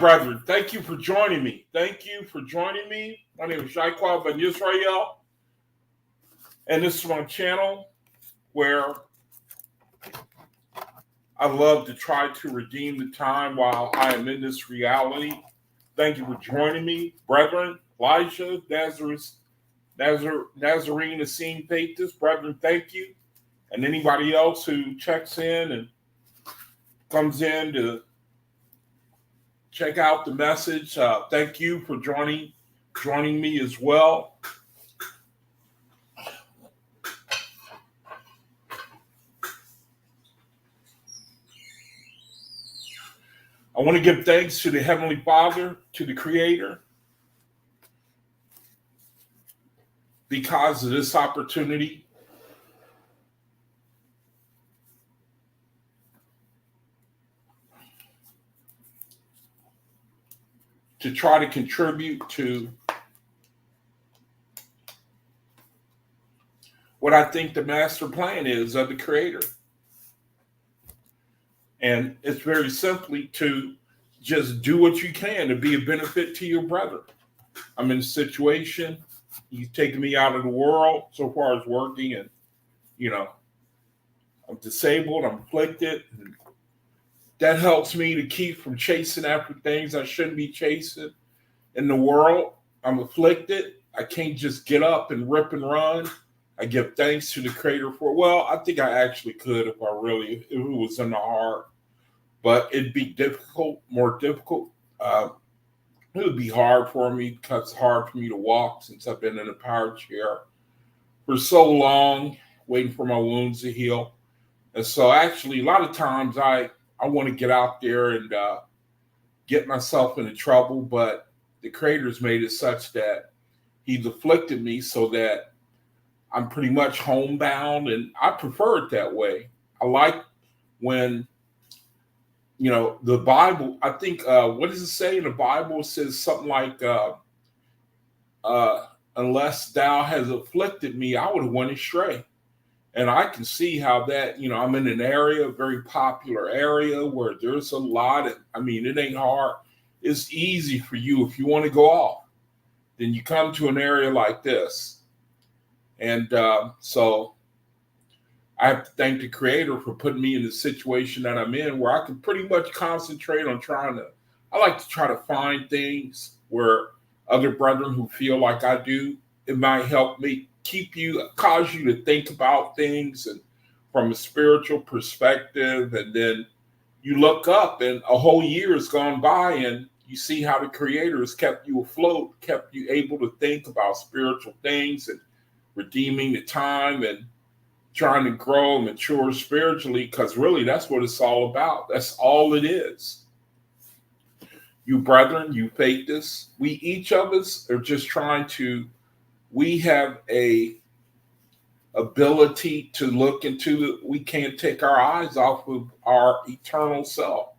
right, brethren. Thank you for joining me. Thank you for joining me. My name is Shaikwa Ben Yisrael, and this is my channel where I love to try to redeem the time while I am in this reality. Thank you for joining me, brethren. Elijah, Nazarene, Essene Paytas, brethren, thank you. And anybody else who checks in and comes in to check out the message, thank you for joining me as well. I want to give thanks to the Heavenly Father, to the Creator, because of this opportunity. To try to contribute to what I think the master plan is of the Creator. And it's very simply to just do what you can to be a benefit to your brother. I'm in a situation, he's taking me out of the world so far as working, and, I'm disabled, I'm afflicted. And that helps me to keep from chasing after things I shouldn't be chasing in the world. I'm afflicted. I can't just get up and rip and run. I give thanks to the Creator for it. Well, I think I actually could if it was in the heart. But it'd be more difficult. It would be hard for me because it's hard for me to walk since I've been in a power chair for so long, waiting for my wounds to heal. And so actually, a lot of times I want to get out there and get myself into trouble, but the Creator's made it such that He's afflicted me so that I'm pretty much homebound, and I prefer it that way. I like when, the Bible, I think, what does it say in the Bible? It says something like, unless thou has afflicted me, I would have went astray. And I can see how that, I'm in an area, a very popular area where there's a lot of, it ain't hard. It's easy for you if you want to go off. Then you come to an area like this. And so I have to thank the Creator for putting me in the situation that I'm in where I can pretty much concentrate on I like to try to find things where other brethren who feel like I do, it might help me cause you to think about things and from a spiritual perspective. And then you look up and a whole year has gone by and you see how the Creator has kept you afloat, kept you able to think about spiritual things and redeeming the time and trying to grow and mature spiritually, because really that's what it's all about. That's all it is. You brethren, you faithists, each of us are just we have a ability to look we can't take our eyes off of our eternal self.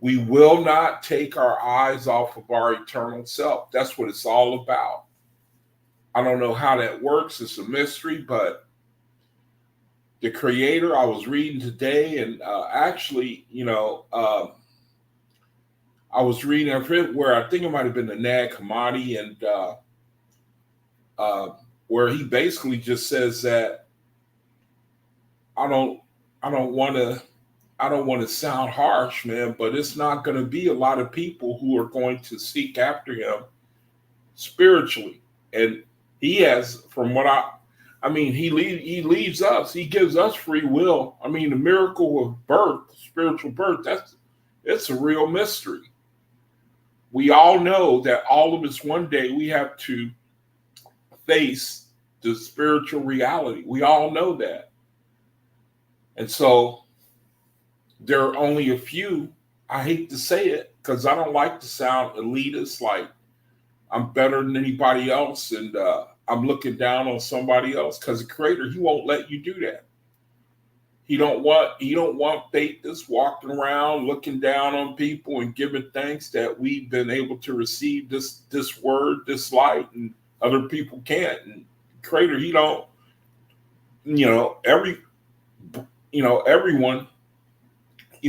We will not take our eyes off of our eternal self. That's what it's all about. I don't know how that works. It's a mystery, but the Creator, I was reading today, and I was reading where I think it might have been the Nag Hammadi, and where he basically just says that I don't want to sound harsh, man, but it's not going to be a lot of people who are going to seek after Him spiritually. And He has, from what He leaves us. He gives us free will. The miracle of birth, spiritual birth, it's a real mystery. We all know that all of us one day we have to face the spiritual reality. We all know that. And so there are only a few, I hate to say it, because I don't like to sound elitist, like I'm better than anybody else, and I'm looking down on somebody else, because the Creator, He won't let you do that. He don't want faithists walking around looking down on people and giving thanks that we've been able to receive this word, this light, and other people can't. And Creator, He don't, everyone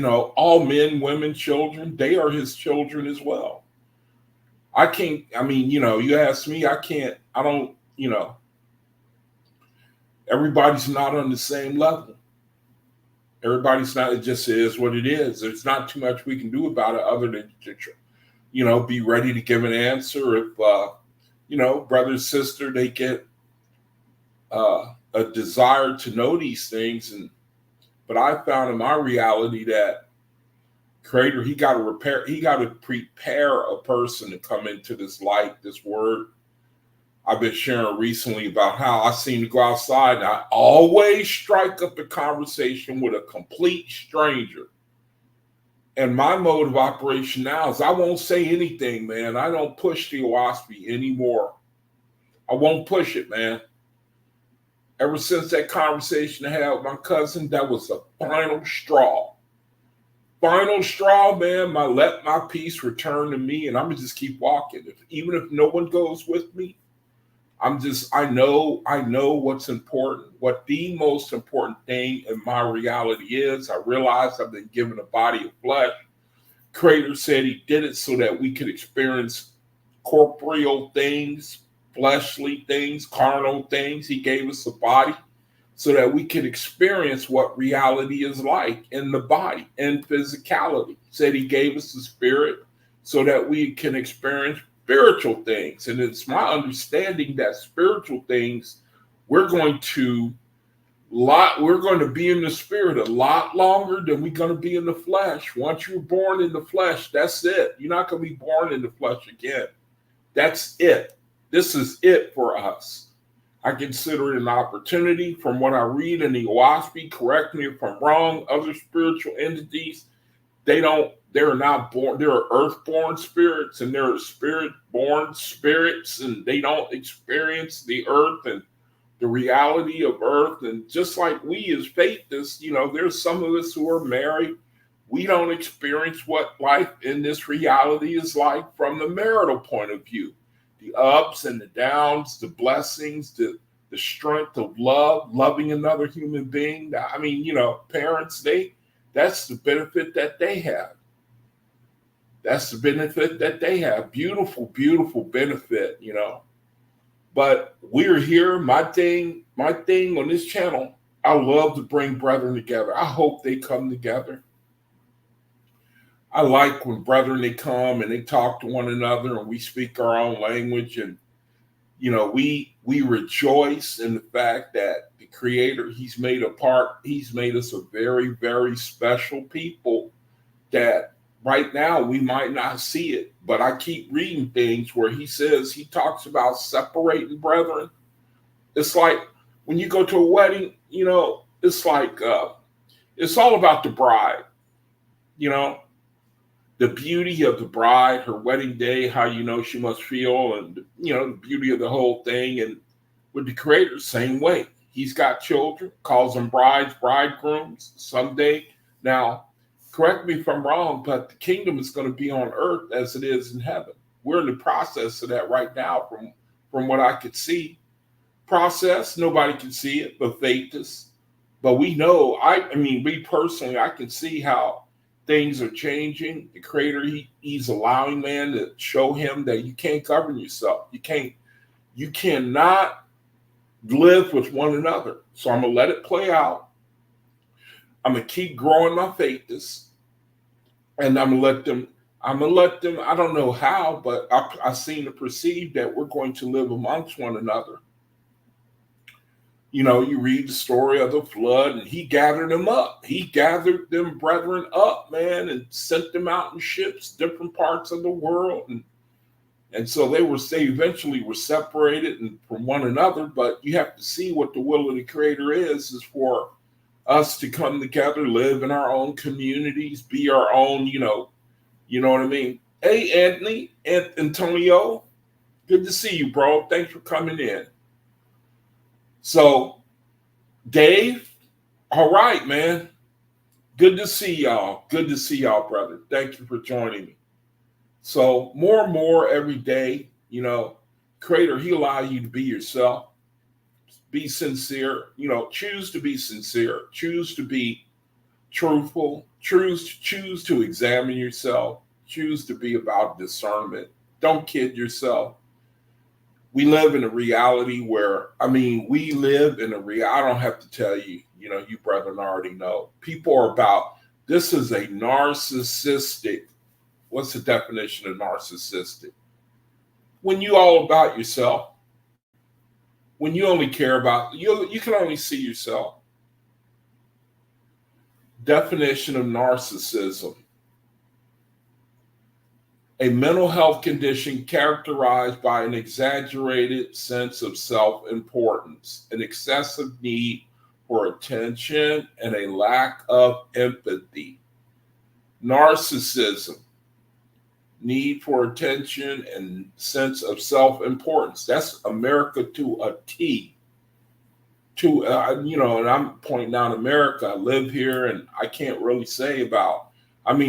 all men, women, children, they are his children as well. I can't, you ask me, I don't, everybody's not on the same level. Everybody's not, it just is what it is. There's not too much we can do about it other than to, be ready to give an answer. If, brother and sister, they get a desire to know these things. But I found in my reality that Creator, he got to prepare a person to come into this light, this word. I've been sharing recently about how I seem to go outside and I always strike up a conversation with a complete stranger. And my mode of operation now is I won't say anything, man. I don't push the OAHSPE anymore. I won't push it, man. Ever since that conversation I had with my cousin, that was the final straw. Final straw, man. Let my peace return to me, and I'm gonna just keep walking. Even if no one goes with me, I know what's important. What the most important thing in my reality is. I realize I've been given a body of flesh. Creator said he did it so that we could experience corporeal things, fleshly things, carnal things. He gave us a body so that we could experience what reality is like in the body and physicality. Said he gave us the spirit so that we can experience spiritual things. And it's my understanding that spiritual things, we're going to be in the spirit a lot longer than we're going to be in the flesh. Once you're born in the flesh, that's it. You're not going to be born in the flesh again. That's it. This is it for us. I consider it an opportunity from what I read in the OAHSPE, correct me if I'm wrong, other spiritual entities, they're not born, they're earth-born spirits and they're spirit-born spirits, and they don't experience the earth and the reality of earth. And just like we as faithists, there's some of us who are married, we don't experience what life in this reality is like from the marital point of view. The ups and the downs, the blessings, the strength of loving another human being. Parents, that's the benefit that they have. That's the benefit that they have. Beautiful, beautiful benefit, But we're here. My thing on this channel, I love to bring brethren together. I hope they come together. I like when brethren, they come and they talk to one another and we speak our own language. And, we rejoice in the fact that the Creator, he's made us a very, very special people that right now we might not see it. But I keep reading things where he talks about separating brethren. It's like when you go to a wedding, it's like, it's all about the bride, the beauty of the bride, her wedding day, how she must feel, and the beauty of the whole thing. And with the Creator, same way. He's got children, calls them brides, bridegrooms someday. Now, correct me if I'm wrong, but the kingdom is going to be on earth as it is in heaven. We're in the process of that right now, from what I could see. Process, nobody can see it but faithists. But we know, me personally, I can see how things are changing. The Creator, he's allowing man to show him that you can't govern yourself. You cannot live with one another. So I'm going to let it play out. I'm going to keep growing my faithists. And I'm going to let them, I don't know how, but I seem to perceive that we're going to live amongst one another. You read the story of the flood, and he gathered them up. He gathered them brethren up, man, and sent them out in ships, different parts of the world. And so they eventually were separated from one another. But you have to see what the will of the Creator is for us to come together, live in our own communities, be our own, you know what I mean? Hey, Antonio, good to see you, bro. Thanks for coming in. So, Dave, all right, man. Good to see y'all. Good to see y'all, brother. Thank you for joining me. So, more and more every day, Creator, he allow you to be yourself. Be sincere, choose to be sincere. Choose to be truthful, choose to examine yourself, choose to be about discernment. Don't kid yourself. We live in a reality where, I don't have to tell you, you brethren already know. People are about, this is a narcissistic, what's the definition of narcissistic? When you all about yourself, when you only care about, you can only see yourself. Definition of narcissism: a mental health condition characterized by an exaggerated sense of self-importance, an excessive need for attention, and a lack of empathy. Narcissism: need for attention and sense of self-importance. That's America to a T. And I'm pointing out America. I live here, and I can't really say about.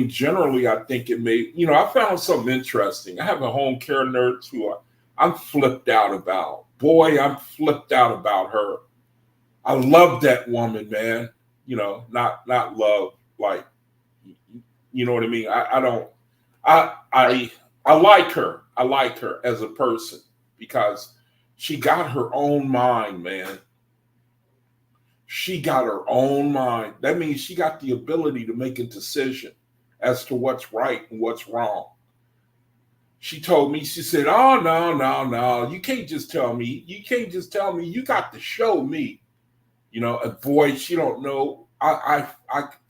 Generally, I think it may. I found something interesting. I have a home care nurse who I'm flipped out about. Boy, I'm flipped out about her. I love that woman, man. Not love like, you know what I mean. I don't. I like her. I like her as a person because she got her own mind, man. She got her own mind. That means she got the ability to make a decision as to what's right and what's wrong. She told me, she said, "Oh, no. You can't just tell me. You can't just tell me. You got to show me." A voice she don't know. I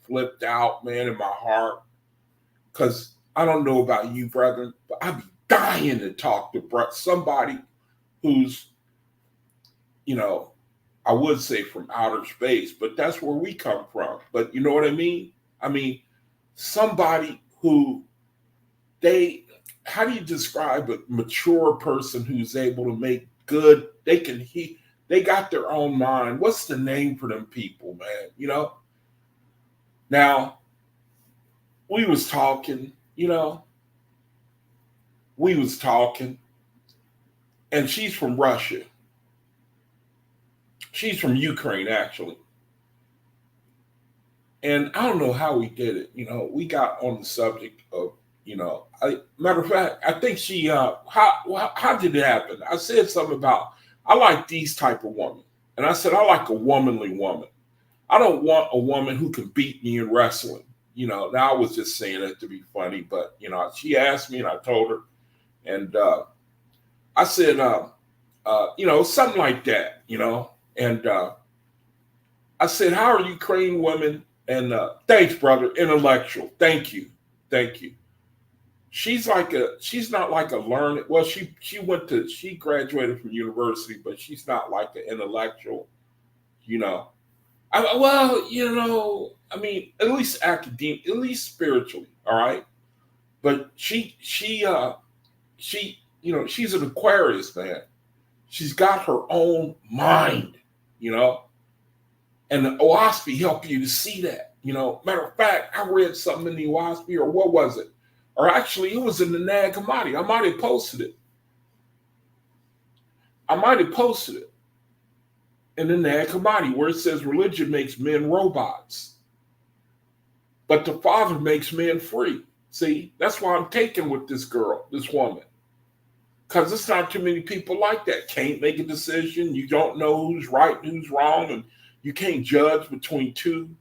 flipped out, man, in my heart. Because I don't know about you, brethren, but I'd be dying to talk to somebody who's, I would say from outer space, but that's where we come from. But you know what I mean? Somebody who how do you describe a mature person who's able to make good, they got their own mind. What's the name for them people, man? Now, we was talking, and she's from Russia. She's from Ukraine, actually. And I don't know how we did it. We got on the subject of, matter of fact, I think she, how did it happen? I said something about, I like these type of women. And I said, I like a womanly woman. I don't want a woman who can beat me in wrestling. Now I was just saying it to be funny, but, she asked me and I told her. And I said, something like that, And I said, how are Ukraine women? And thanks, brother, intellectual. Thank you. She's not like a learned, well, she graduated from university, but she's not like an intellectual, at least academic, at least spiritually, all right. But she's an Aquarius, man. She's got her own mind, and the OAHSPE help you to see that. Matter of fact, I read something in the OAHSPE, or what was it? Or actually, it was in the Nag Hammadi. I might have posted it. In the Nag Hammadi, where it says religion makes men robots, but the Father makes men free. See, that's why I'm taking with this girl, this woman. Because it's not too many people like that. Can't make a decision. You don't know who's right and who's wrong. And you can't judge between two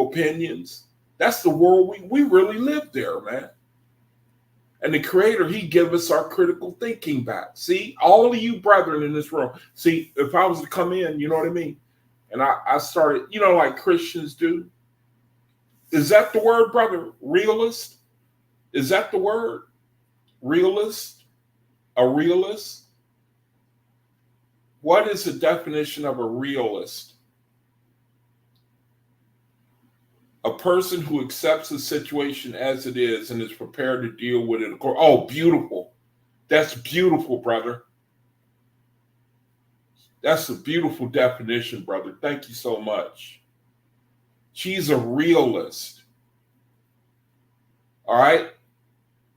opinions. That's the world we really live there, man. And the Creator, He give us our critical thinking back. See, all of you brethren in this room. See, if I was to come in, you know what I mean? And I started, like Christians do. Is that the word, brother? Realist? Is that the word? Realist? A realist? What is the definition of a realist? A person who accepts the situation as it is and is prepared to deal with it. Oh, beautiful. That's beautiful, brother. That's a beautiful definition, brother. Thank you so much. She's a realist. All right?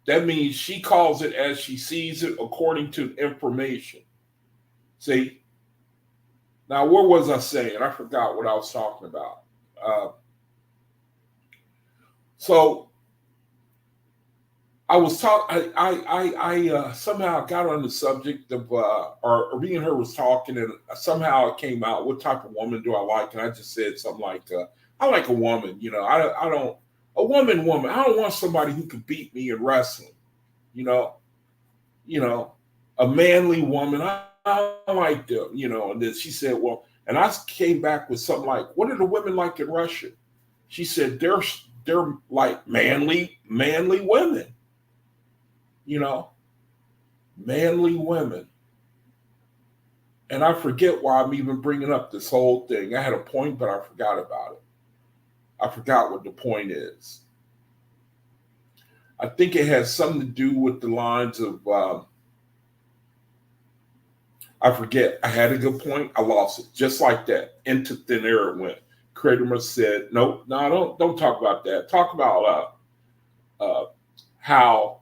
That means she calls it as she sees it according to information. See? Now, what was I saying? I forgot what I was talking about. So I was talking. I somehow got on the subject of, or me and her was talking, and somehow it came out. What type of woman do I like? And I just said something like, "I like a woman. You know, I don't a woman. I don't want somebody who can beat me in wrestling. You know, a manly woman. I like them. You know." And then she said, "Well," and I came back with something like, "What are the women like in Russia?" She said, "They're like manly women." You know, manly women. And I forget why I'm even bringing up this whole thing. I had a point, but I forgot about it. I forgot what the point is. I think it has something to do with the lines of, I forget. I had a good point. I lost it. Just like that. Into thin air it went. Creator must said, nope, no, don't talk about that. Talk about how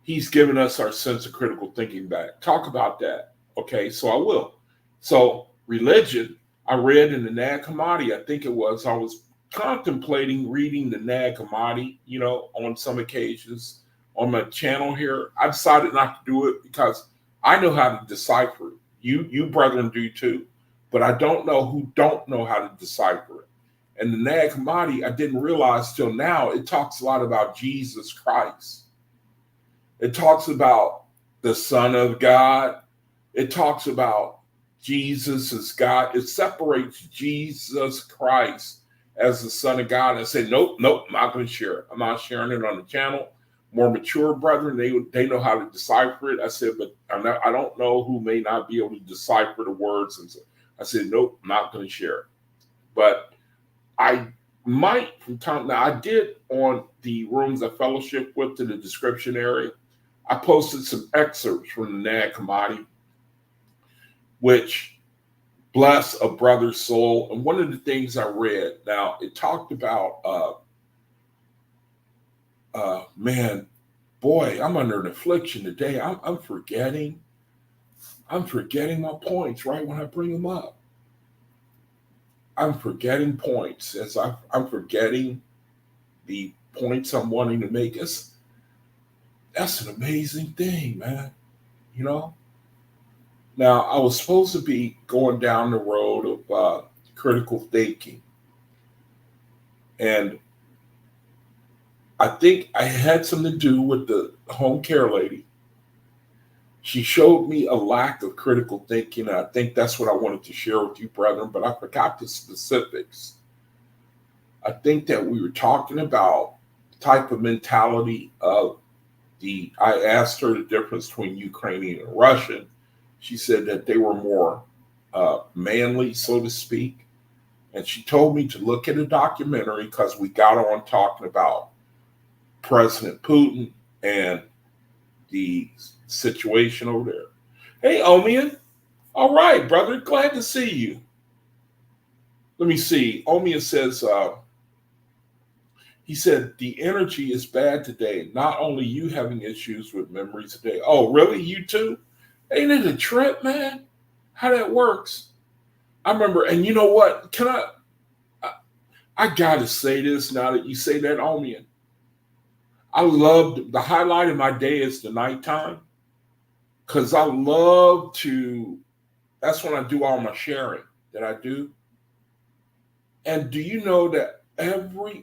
he's given us our sense of critical thinking back. Talk about that. Okay, so I will. So religion, I read in the Nag Hammadi, I think it was, I was contemplating reading the Nag Hammadi, on some occasions on my channel here. I decided not to do it because I know how to decipher it. You brethren do too, but I don't know who don't know how to decipher it. And the Nag Hammadi, I didn't realize till now, it talks a lot about Jesus Christ. It talks about the Son of God. It talks about Jesus as God. It separates Jesus Christ as the Son of God. I said, nope, I'm not going to share it. I'm not sharing it on the channel. More mature brethren, they know how to decipher it. I said, but I don't know who may not be able to decipher the words. And so I said, nope, I'm not going to share it. But I might from time now, I did on the rooms I fellowship with in the description area. I posted some excerpts from the Nag Hammadi, which bless a brother's soul. And one of the things I read, now it talked about, man, boy, I'm under an affliction today. I'm forgetting my points right when I bring them up. I'm forgetting points as I'm forgetting the points I'm wanting to make. That's an amazing thing, man. Now, I was supposed to be going down the road of critical thinking. And I think I had something to do with the home care lady. She showed me a lack of critical thinking. And I think that's what I wanted to share with you, brethren, but I forgot the specifics. I think that we were talking about the type of mentality of I asked her the difference between Ukrainian and Russian. She said that they were more manly, so to speak. And she told me to look at a documentary because we got on talking about President Putin and the situation over there. Hey, Omian. All right, brother. Glad to see you. Let me see. Omian says, he said, the energy is bad today. Not only you having issues with memory today. Oh, really? You too? Ain't it a trip, man? How that works? I remember, and you know what? I gotta say this now that you say that, Omian. I loved, the highlight of my day is the nighttime. Because I love to, that's when I do all my sharing that I do. And do you know that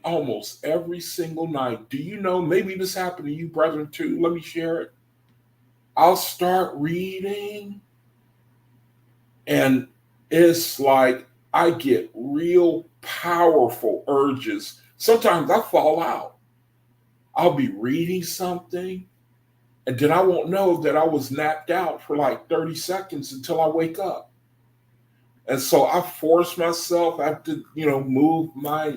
almost every single night, do you know, maybe this happened to you, brethren, too. Let me share it. I'll start reading and it's like I get real powerful urges. Sometimes I fall out. I'll be reading something and then I won't know that I was napped out for like 30 seconds until I wake up. And so I force myself, I have to, move my,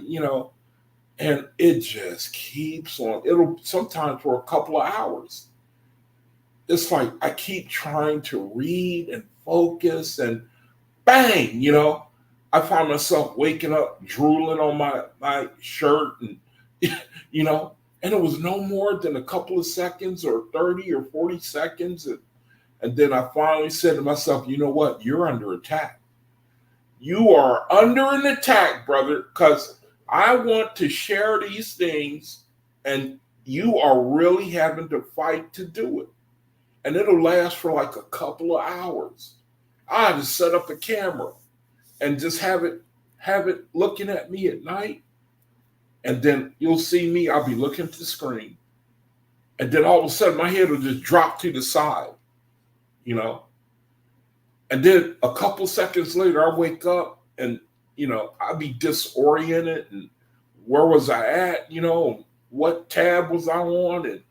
and it just keeps on. It'll sometimes for a couple of hours. It's like I keep trying to read and focus and bang, I find myself waking up, drooling on my shirt and, and it was no more than a couple of seconds or 30 or 40 seconds. And then I finally said to myself, you know what? You're under attack. You are under an attack, brother, because I want to share these things, and you are really having to fight to do it. And it'll last for like a couple of hours. I have to set up a camera and just have it looking at me at night. And then you'll see me, I'll be looking at the screen. And then all of a sudden my head will just drop to the side, you know. And then a couple seconds later, I wake up and, you know, I'll be disoriented. And where was I at? You know, what tab was I on?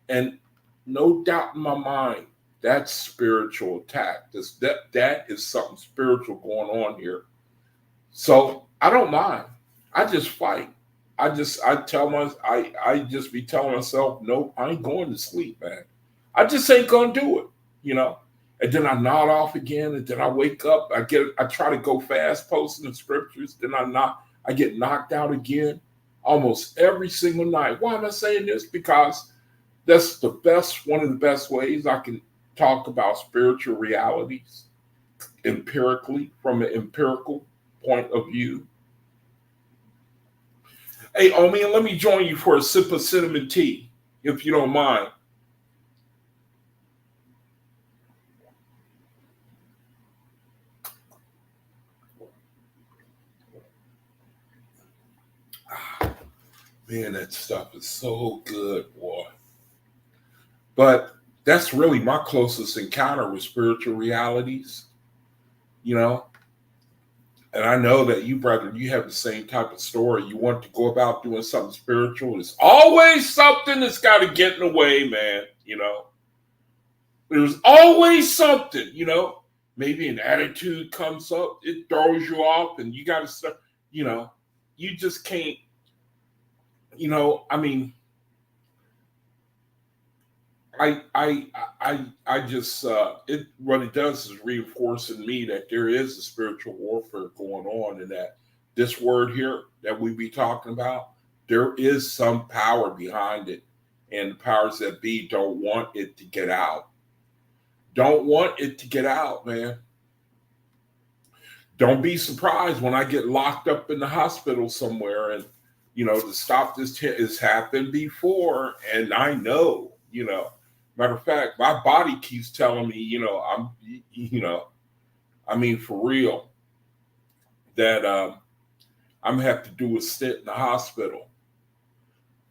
And no doubt in my mind, that's spiritual attack. That is something spiritual going on here. So I don't mind. I just fight. I just be telling myself, nope, I ain't going to sleep, man. I just ain't gonna do it, you know. And then I nod off again, and then I wake up. I try to go fast posting the scriptures. Then I get knocked out again, almost every single night. Why am I saying this? Because that's one of the best ways I can talk about spiritual realities empirically, from an empirical point of view. Hey, Omi, let me join you for a sip of cinnamon tea, if you don't mind. Man, that stuff is so good, boy. But that's really my closest encounter with spiritual realities, you know. And I know that you, brother, you have the same type of story. You want to go about doing something spiritual. There's always something that's got to get in the way, man, you know. There's always something, you know. Maybe an attitude comes up, it throws you off, and you got to start, you know, you just can't, you know, I mean, I just it what it does is reinforcing me that there is a spiritual warfare going on, and that this word here that we be talking about, there is some power behind it, and the powers that be don't want it to get out. Don't want it to get out, man. Don't be surprised when I get locked up in the hospital somewhere, and you know, to stop this has happened before, and I know, you know. Matter of fact, my body keeps telling me, you know, I mean, for real, that I'm gonna have to do a stint in the hospital.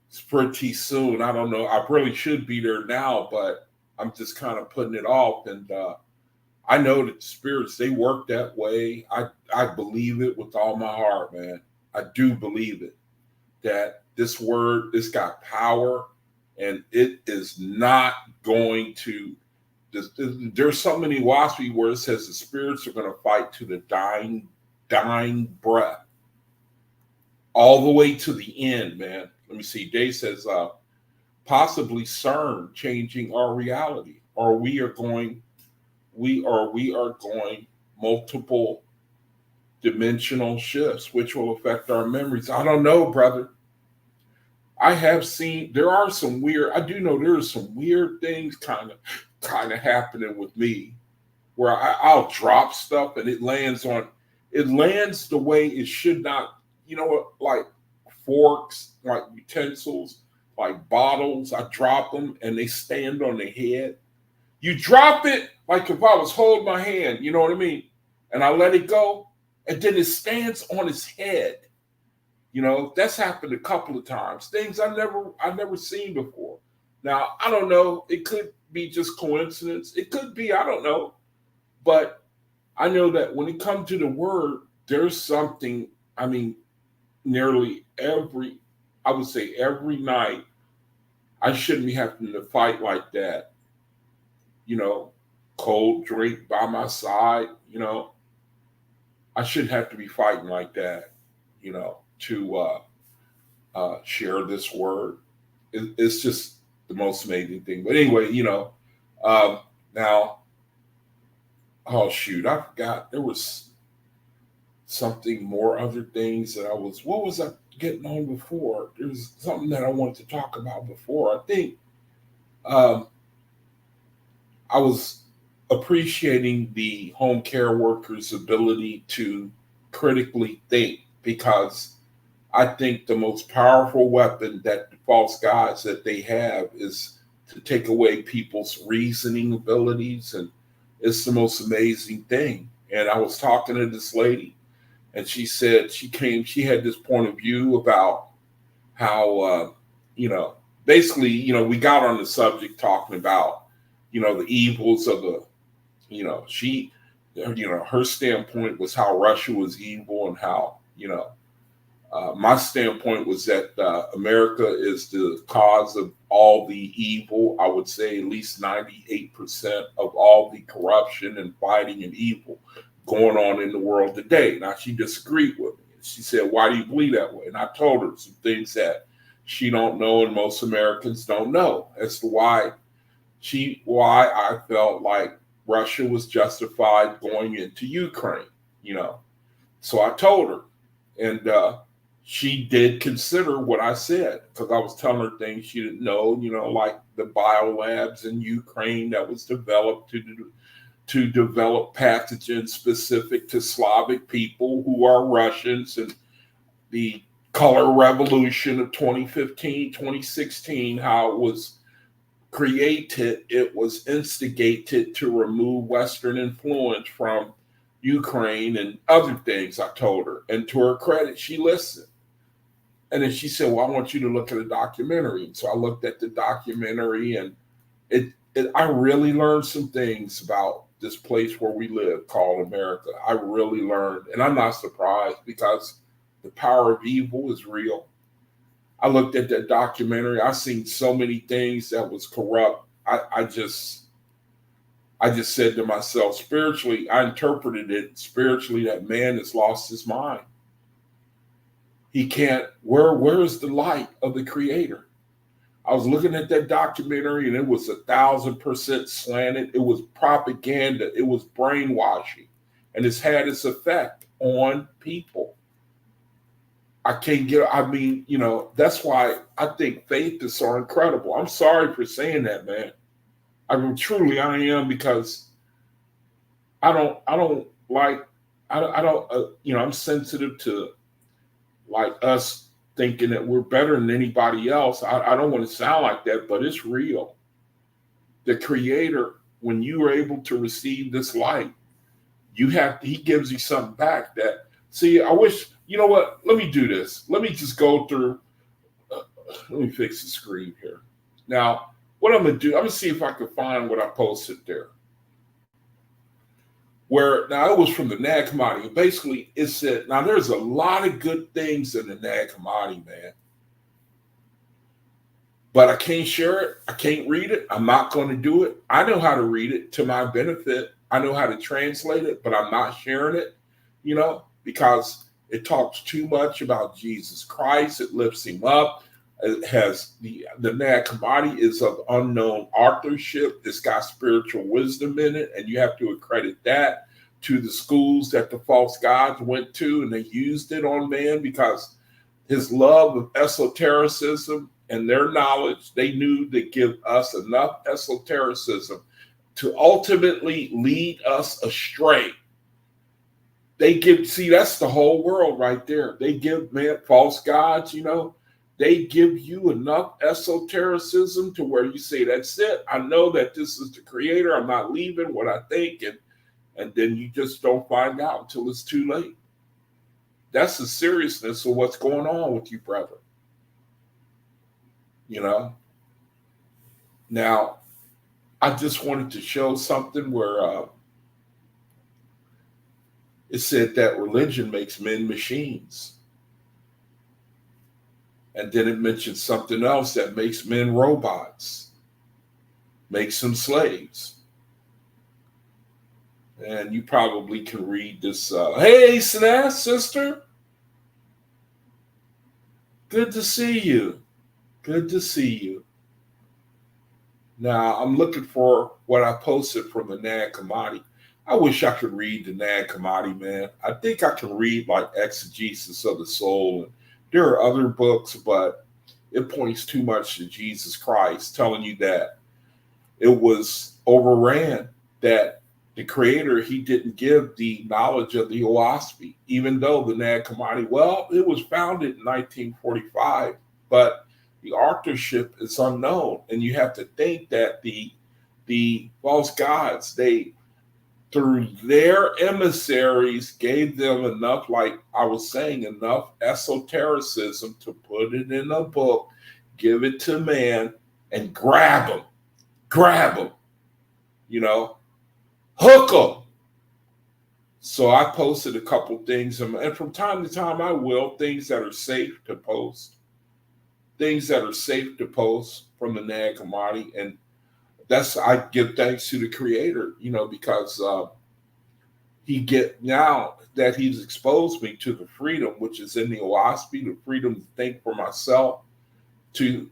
It's pretty soon. I don't know. I really should be there now, but I'm just kind of putting it off. And I know that the spirits, they work that way. I believe it with all my heart, man. I do believe it, that this word, it's got power. And it is not going to, there's so many OAHSPE where it says the spirits are going to fight to the dying breath, all the way to the end, man. Let me see. Dave says, possibly CERN changing our reality, or we are going multiple dimensional shifts, which will affect our memories. I don't know, brother. I have seen, there are some weird, I do know there are some weird things kind of happening with me, where I'll drop stuff and it lands the way it should not, you know, like forks, like utensils, like bottles. I drop them and they stand on their head. You drop it like if I was holding my hand, you know what I mean? And I let it go, and then it stands on its head. You know, that's happened a couple of times. Things I've never seen before. Now, I don't know. It could be just coincidence. It could be, I don't know. But I know that when it comes to the word, there's something, I mean, nearly I would say every night, I shouldn't be having to fight like that. You know, cold drink by my side, you know. I shouldn't have to be fighting like that, you know, to share this word. It's just the most amazing thing. But anyway, you know, now, oh shoot, I forgot. There was something more, other things that what was I getting on before? There's something that I wanted to talk about before. I think I was appreciating the home care workers' ability to critically think, because I think the most powerful weapon that the false gods that they have is to take away people's reasoning abilities. And it's the most amazing thing. And I was talking to this lady, and she said she had this point of view about how, basically, we got on the subject talking about, the evils of her standpoint was how Russia was evil, and how, my standpoint was that America is the cause of all the evil. I would say at least 98% of all the corruption and fighting and evil going on in the world today. Now, she disagreed with me. She said, "Why do you believe that way?" And I told her some things that she don't know and most Americans don't know as to why I felt like Russia was justified going into Ukraine. So I told her, and she did consider what I said, because I was telling her things she didn't know, like the biolabs in Ukraine that was developed to develop pathogens specific to Slavic people who are Russians, and the color revolution of 2015, 2016, how it was created, it was instigated to remove Western influence from Ukraine and other things, I told her. And to her credit, she listened. And then she said, "Well, I want you to look at a documentary." And so I looked at the documentary, and I really learned some things about this place where we live called America. I really learned, and I'm not surprised, because the power of evil is real. I looked at that documentary. I seen so many things that was corrupt. I just said to myself, spiritually, I interpreted it spiritually, that man has lost his mind. He can't, where is the light of the Creator? I was looking at that documentary, and it was 1,000% slanted. It was propaganda. It was brainwashing. And it's had its effect on people. That's why I think faith is so incredible. I'm sorry for saying that, man. I am, because I'm sensitive to like us thinking that we're better than anybody else. I don't want to sound like that, but it's real. The Creator, when you are able to receive this light, he gives you something back that, see, I wish, you know what? Let me do this. Let me just go through. Let me fix the screen here. Now, what I'm going to do, I'm going to see if I can find what I posted there. Now it was from the Nag Hammadi. Basically, it said, now there's a lot of good things in the Nag Hammadi, man. But I can't share it. I can't read it. I'm not going to do it. I know how to read it to my benefit. I know how to translate it, but I'm not sharing it, because it talks too much about Jesus Christ. It lifts him up. It has the Nag Hammadi is of unknown authorship. It's got spiritual wisdom in it, and you have to accredit that to the schools that the false gods went to, and they used it on man, because his love of esotericism and their knowledge, they knew to give us enough esotericism to ultimately lead us astray. That's the whole world right there. They give, man, false gods, they give you enough esotericism to where you say, that's it. I know that this is the Creator. I'm not leaving what I think. And then you just don't find out until it's too late. That's the seriousness of what's going on with you, brother. Now, I just wanted to show something where it said that religion makes men machines. And then it mentioned something else that makes men robots, makes them slaves. And you probably can read this. Hey, Snaz, sister. Good to see you. Good to see you. Now, I'm looking for what I posted from the Nag Hammadi. I wish I could read the Nag Hammadi, man. I think I can read like Exegesis of the Soul. And there are other books, but it points too much to Jesus Christ, telling you that it was overran, that the creator, he didn't give the knowledge of the OAHSPE, even though the Nag Hammadi, well, it was founded in 1945, but the authorship is unknown. And you have to think that the false gods, they, through their emissaries, gave them enough, like I was saying, enough esotericism to put it in a book, give it to man, and grab them, hook them. So I posted a couple things, and from time to time I will, things that are safe to post, from the Nag Hammadi. And I give thanks to the creator, because now that he's exposed me to the freedom, which is in the OAHSPE, the freedom to think for myself, to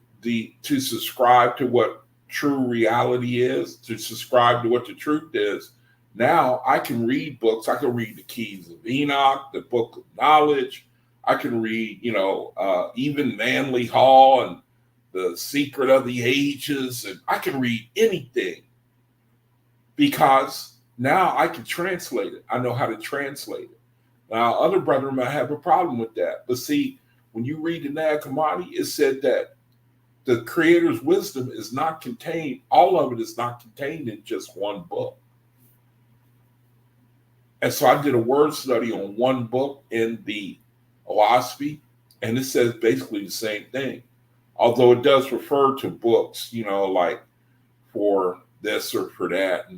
subscribe to what true reality is, to subscribe to what the truth is. Now I can read books. I can read the Keys of Enoch, the Book of Knowledge. I can read, even Manly Hall and the Secret of the Ages, and I can read anything because now I can translate it. I know how to translate it. Now, other brethren might have a problem with that. But see, when you read the Nag Hammadi, it said that the creator's wisdom is not contained, all of it is not contained in just one book. And so I did a word study on one book in the OAHSPE, and it says basically the same thing. Although it does refer to books, like for this or for that.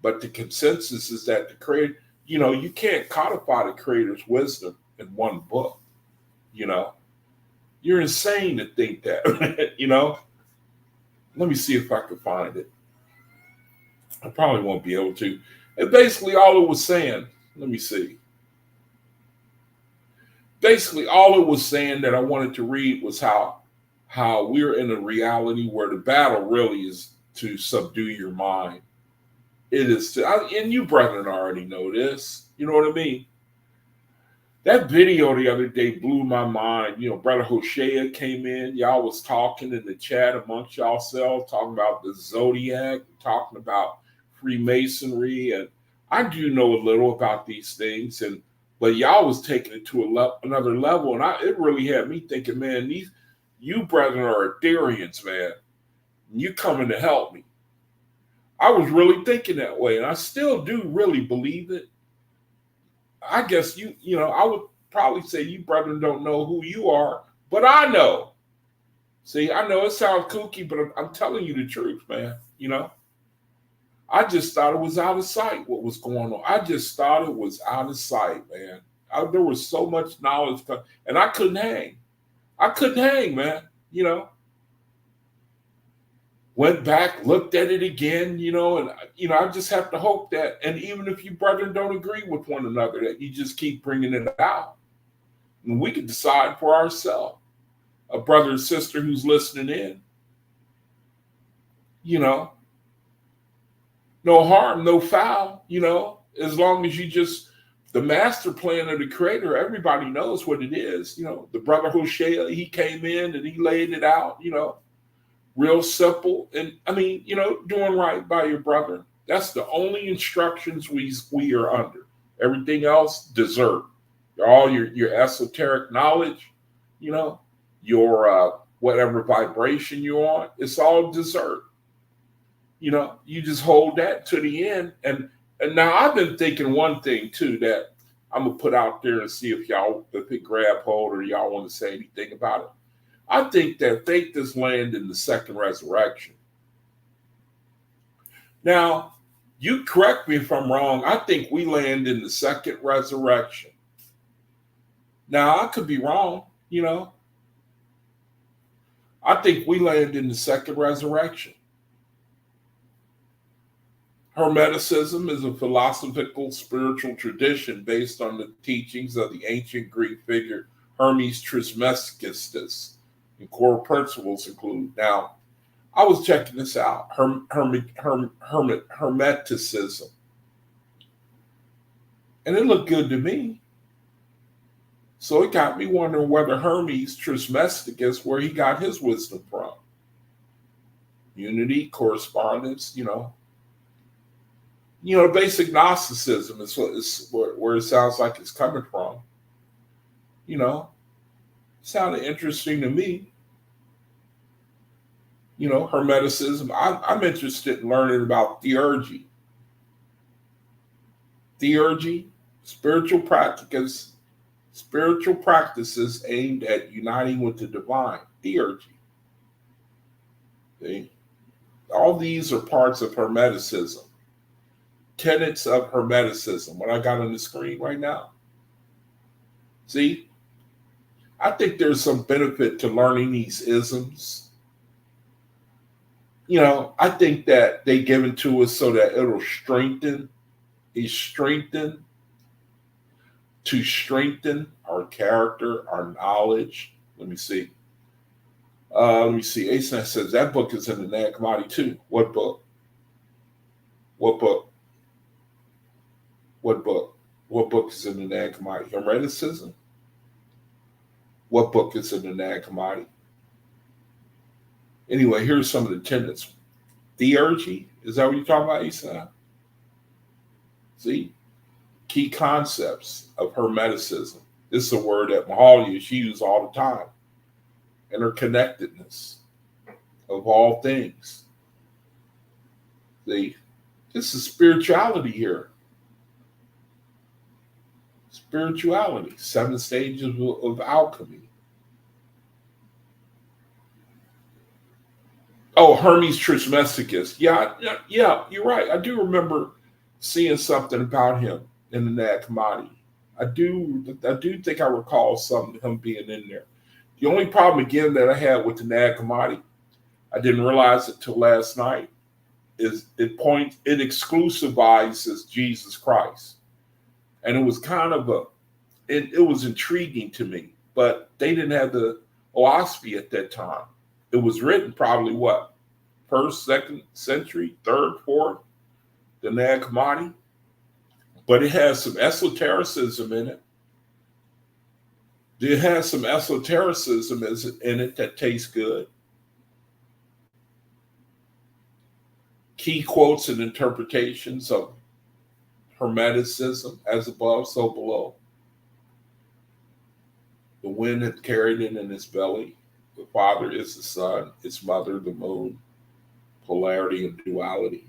But the consensus is that the creator, you can't codify the creator's wisdom in one book. You're insane to think that, Let me see if I can find it. I probably won't be able to. And basically all it was saying, let me see. Basically all it was saying that I wanted to read was how we're in a reality where the battle really is to subdue your mind. It is and you brethren already know this. You know what I mean? That video the other day blew my mind. Brother Hosea came in. Y'all was talking in the chat amongst yourselves, talking about the Zodiac, talking about Freemasonry. And I do know a little about these things, but y'all was taking it to another level. And it really had me thinking, man, you brethren are Ethereans, man. You coming to help me. I was really thinking that way, and I still do really believe it. I guess I would probably say you brethren don't know who you are, but I know. See, I know it sounds kooky, but I'm telling you the truth, man. I just thought it was out of sight what was going on. I just thought it was out of sight, man. There was so much knowledge, and I couldn't hang. Man. Went back, looked at it again, and I just have to hope that, and even if you brethren don't agree with one another, that you just keep bringing it out. And we can decide for ourselves. A brother or sister who's listening in, no harm, no foul, as long as the master plan of the creator, everybody knows what it is. The brother Hosea, he came in and he laid it out, real simple. And doing right by your brother. That's the only instructions we are under. Everything else, dessert. All your esoteric knowledge, your whatever vibration you're on, it's all dessert. You just hold that to the end. And now I've been thinking one thing too that I'm gonna put out there and see if it grab hold or y'all want to say anything about it. I think that faith is land in the second resurrection. Now, you correct me if I'm wrong. I think we land in the second resurrection. Now, I could be wrong, I think we land in the second resurrection. Hermeticism is a philosophical spiritual tradition based on the teachings of the ancient Greek figure Hermes Trismegistus. And core principles include. Now, I was checking this out. Hermeticism. And it looked good to me. So it got me wondering whether Hermes Trismegistus, where he got his wisdom from. Unity, correspondence, Basic Gnosticism is where it sounds like it's coming from. Sounded interesting to me. Hermeticism. I'm interested in learning about theurgy. Theurgy, spiritual practices aimed at uniting with the divine. Theurgy. See? All these are parts of Hermeticism. Tenets of Hermeticism. What I got on the screen right now. See? I think there's some benefit to learning these isms. I think that they give it to us so that it'll strengthen our character, our knowledge. Let me see. ASNAT says that book is in the Nag Hammadi too. What book? What book is in the Nag Hammadi? Hermeticism? What book is in the Nag Hammadi? Anyway, here's some of the tenets. Theurgy, is that what you're talking about, Isa? See? Key concepts of Hermeticism. This is a word that Mahalia uses all the time. Interconnectedness of all things. See? This is spirituality here. Spirituality. 7 stages of alchemy. Oh, Hermes Trismegistus. Yeah, you're right. I do remember seeing something about him in the Nag Hammadi. I do think I recall something him being in there. The only problem again that I had with the Nag Hammadi, I didn't realize it till last night, is it exclusivizes Jesus Christ. And it was kind of it was intriguing to me, but they didn't have the OAHSPE at that time. It was written probably what? 1st, 2nd century, 3rd, 4th, the Nag Hammadi. But it has some esotericism in it. It has some esotericism in it that tastes good. Key quotes and interpretations of Hermeticism, as above, so below. The wind had carried it in its belly. The Father is the Sun, its mother the moon. Polarity and duality.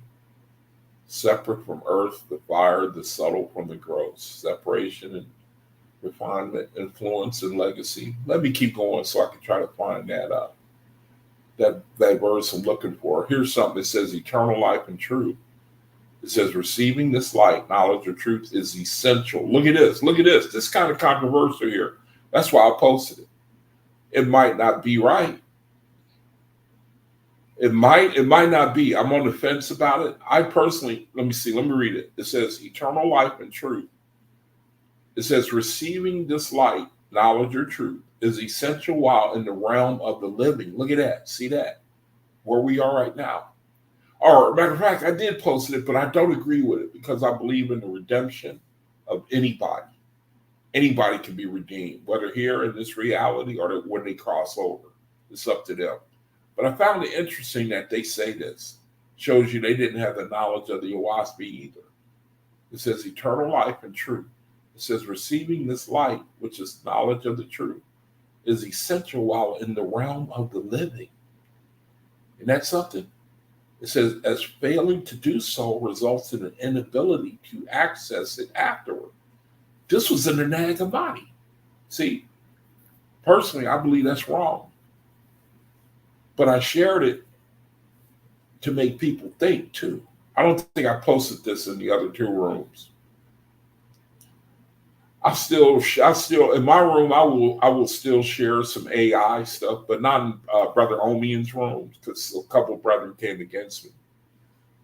Separate from earth, the fire, the subtle from the gross. Separation and refinement, influence and legacy. Let me keep going so I can try to find that verse I'm looking for. Here's something that says eternal life and truth. It says receiving this light, knowledge of truth is essential. Look at this. This is kind of controversial here. That's why I posted it. It might not be right. It might not be. I'm on the fence about it. I personally, let me read it. It says eternal life and truth. It says receiving this light, knowledge or truth, is essential while in the realm of the living. Look at that. See that? Where we are right now. Or, matter of fact, I did post it, but I don't agree with it because I believe in the redemption of anybody. Anybody can be redeemed, whether here in this reality or when they cross over. It's up to them. But I found it interesting that they say this. Shows you they didn't have the knowledge of the OAHSPE either. It says eternal life and truth. It says receiving this light, which is knowledge of the truth, is essential while in the realm of the living. Isn't that something? It says as failing to do so results in an inability to access it afterward. This was in the Nag Hammadi. See, personally, I believe that's wrong. But I shared it to make people think too. I don't think I posted this in the other 2 rooms. I still in my room. I will still share some AI stuff, but not in Brother Omian's rooms because a couple of brethren came against me.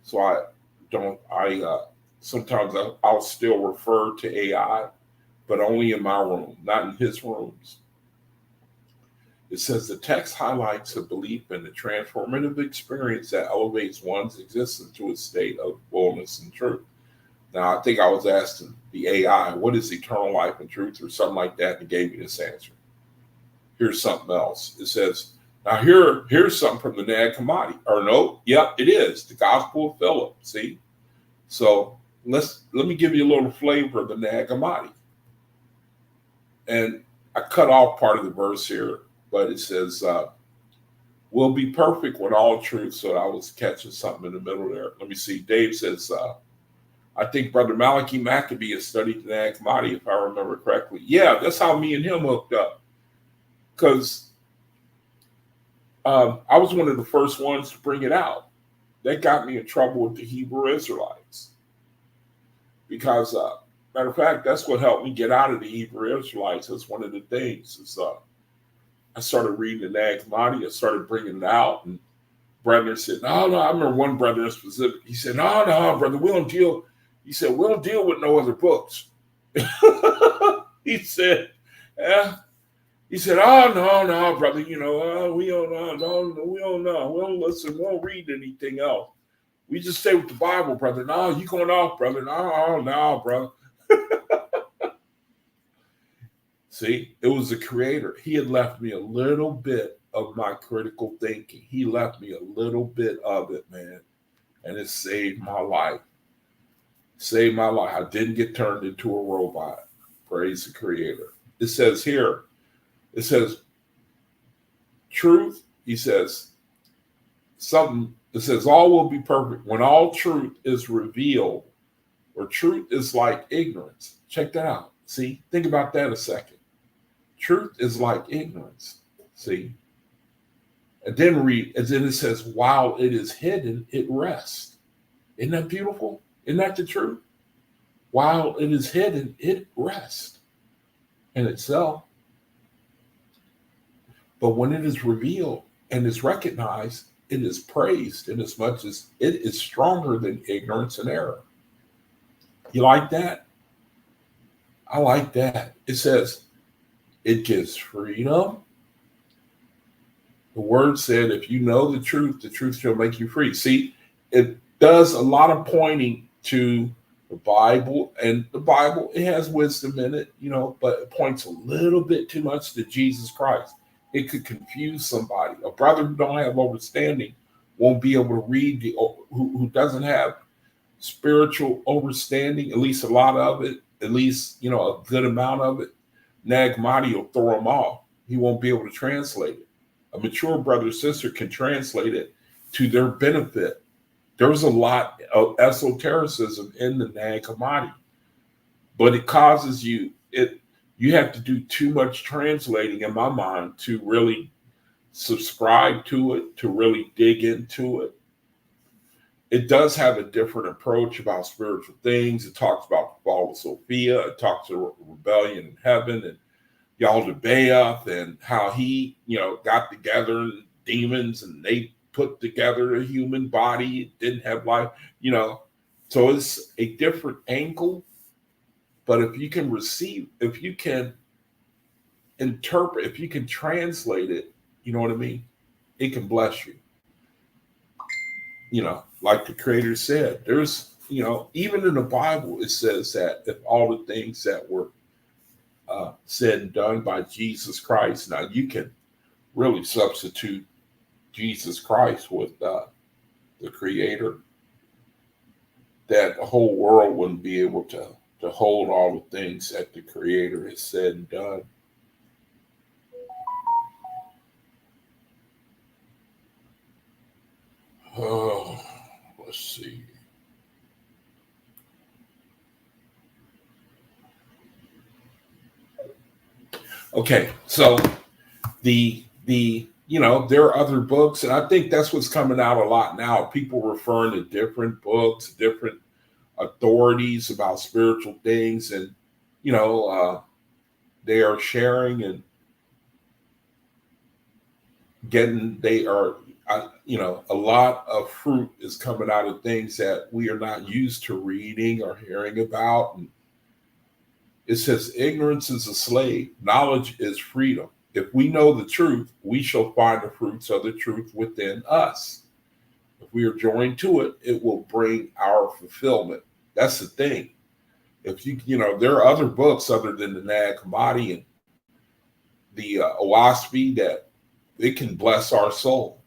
So I don't. Sometimes I'll still refer to AI, but only in my room, not in his rooms. It says the text highlights a belief in the transformative experience that elevates one's existence to a state of fullness and truth. Now, I think I was asking the AI, what is eternal life and truth or something like that, and it gave me this answer. Here's something else. It says, now here's something from the Nag Hammadi. Or no, yep, it is. The Gospel of Philip, see? So let me give you a little flavor of the Nag Hammadi. And I cut off part of the verse here, but it says, "Will be perfect when all truth." So I was catching something in the middle there. Let me see. Dave says, "I think Brother Malachi Maccabee has studied the Nag Hammadi, if I remember correctly." Yeah, that's how me and him hooked up. Because I was one of the first ones to bring it out. That got me in trouble with the Hebrew Israelites. Because, matter of fact, that's what helped me get out of the Hebrew Israelites. That's one of the things. Is I started reading the Nag Hammadi. I started bringing it out. And brethren said, no. I remember one brother in specific. He said, no, brother, we don't deal. He said, we don't deal with no other books. He said, yeah. He said, oh, no, brother, we don't know. We don't listen. We don't read anything else. We just stay with the Bible, brother. No, you going off, brother. No, brother. See, it was the Creator. He had left me a little bit of my critical thinking. He left me a little bit of it, man. And it saved my life. Saved my life. I didn't get turned into a robot. Praise the Creator. It says here, truth. He says something. It says all will be perfect when all truth is revealed, or truth is like ignorance. Check that out. See, think about that a second. Truth is like ignorance. See, and then read, and then it says, while it is hidden, it rests. Isn't that beautiful? Isn't that the truth? While it is hidden, it rests in itself. But when it is revealed and is recognized, it is praised in as much as it is stronger than ignorance and error. You like that? I like that. It says it gives freedom. The word said, if you know the truth shall make you free. See, it does a lot of pointing to the Bible, and the Bible, it has wisdom in it, but it points a little bit too much to Jesus Christ. It could confuse somebody. A brother who don't have understanding won't be able to read, who doesn't have spiritual understanding, at least a lot of it, at least, a good amount of it. Nag Hammadi will throw him off. He won't be able to translate it. A mature brother or sister can translate it to their benefit. There's a lot of esotericism in the Nag Hammadi, but it causes you have to do too much translating, in my mind, to really subscribe to it, to really dig into it. It does have a different approach about spiritual things. It talks about the fall of Sophia. It talks about rebellion in heaven and Yaldabaoth, and how he, got together demons and they put together a human body. It didn't have life, So it's a different angle. But if you can if you can interpret, if you can translate it, you know what I mean? It can bless you. Like the Creator said, there's, even in the Bible, it says that if all the things that were said and done by Jesus Christ, now you can really substitute Jesus Christ with the Creator, that the whole world wouldn't be able to hold all the things that the Creator has said and done. Oh, let's see. Okay, so there are other books, and I think that's what's coming out a lot now. People referring to different books, different authorities about spiritual things, and they are sharing and a lot of fruit is coming out of things that we are not used to reading or hearing about. And it says ignorance is a slave, knowledge is freedom. If we know the truth, we shall find the fruits of the truth within us. If we are joined to it, it will bring our fulfillment. That's the thing. If there are other books other than the Nag Hammadi and the OAHSPE that it can bless our soul.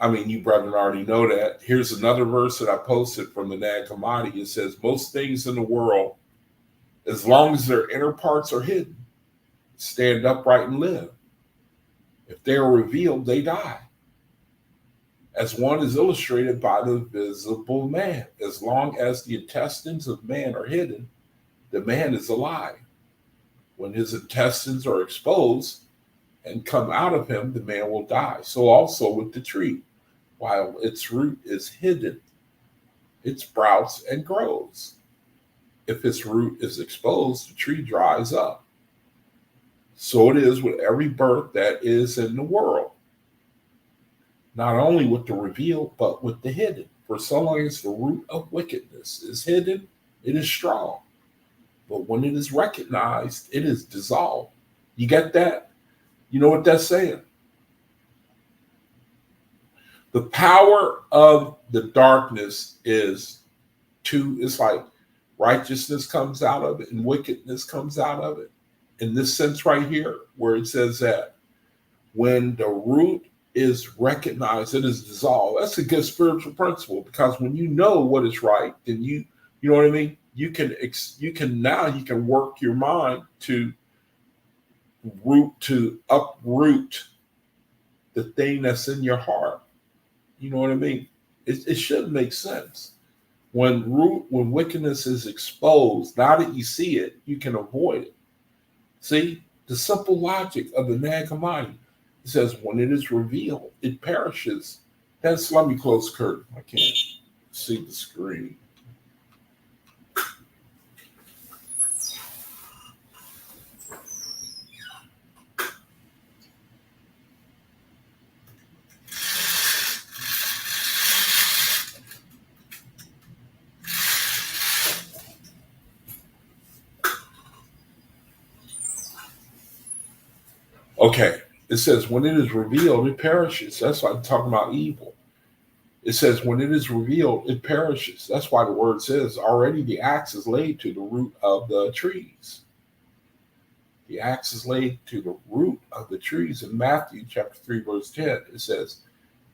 I mean, you brethren already know that. Here's another verse that I posted from the Nag Hammadi. It says, most things in the world, as long as their inner parts are hidden, stand upright and live. If they are revealed, they die. As one is illustrated by the visible man. As long as the intestines of man are hidden, the man is alive. When his intestines are exposed and come out of him, the man will die. So also with the tree. While its root is hidden, it sprouts and grows. If its root is exposed, the tree dries up. So it is with every birth that is in the world. Not only with the revealed, but with the hidden. For so long as the root of wickedness is hidden, it is strong. But when it is recognized, it is dissolved. You get that? You know what that's saying? The power of the darkness is it's like righteousness comes out of it and wickedness comes out of it. In this sense right here, where it says that when the root is recognized, it is dissolved. That's a good spiritual principle, because when you know what is right, then you know what I mean? You can work your mind to uproot the thing that's in your heart. You know what I mean? It should make sense. When wickedness is exposed, now that you see it, you can avoid it. See, the simple logic of the Nag Hammadi. It says, when it is revealed, it perishes. Let me close the curtain. I can't see the screen. Okay, it says, when it is revealed, it perishes. That's why I'm talking about evil. It says, when it is revealed, it perishes. That's why the word says, already the axe is laid to the root of the trees. The axe is laid to the root of the trees. In Matthew chapter 3, verse 10, it says,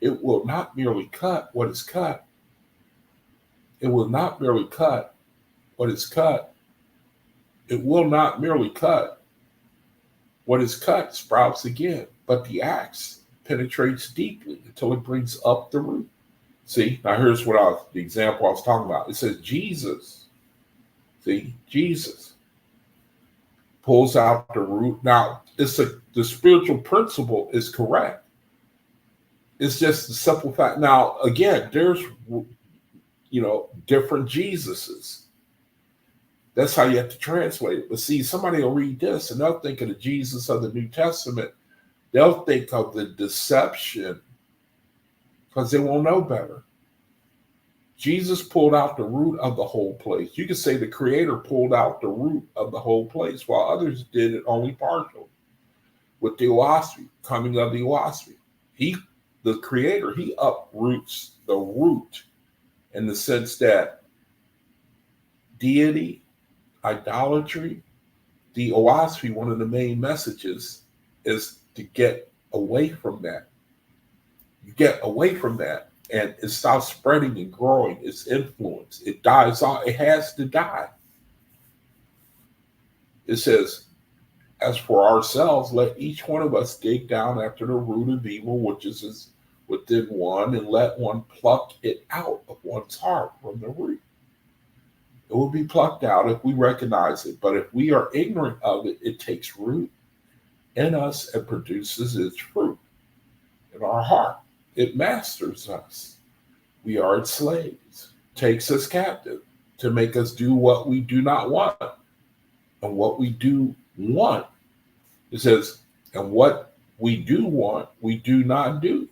it will not merely cut what is cut. It will not merely cut what is cut. It will not merely cut. What is cut sprouts again, but the axe penetrates deeply until it brings up the root. See, now here's the example I was talking about. It says Jesus pulls out the root. Now, the spiritual principle is correct. It's just the simple fact. Now, again, there's, different Jesuses. That's how you have to translate it. But see, somebody will read this and they'll think of the Jesus of the New Testament. They'll think of the deception because they won't know better. Jesus pulled out the root of the whole place. You could say the Creator pulled out the root of the whole place, while others did it only partial. With the OAHSPE, coming of the OAHSPE, the Creator, he uproots the root in the sense that deity, idolatry, the OAHSPE, one of the main messages is to get away from that. You get away from that and it stops spreading and growing its influence. It dies off. It has to die. It says, as for ourselves, let each one of us dig down after the root of evil, which is within one, and let one pluck it out of one's heart from the root. It will be plucked out if we recognize it. But if we are ignorant of it, it takes root in us and produces its fruit in our heart. It masters us. We are its slaves. Takes us captive to make us do what we do not want. And what we do want, it says, and what we do want, we do not do.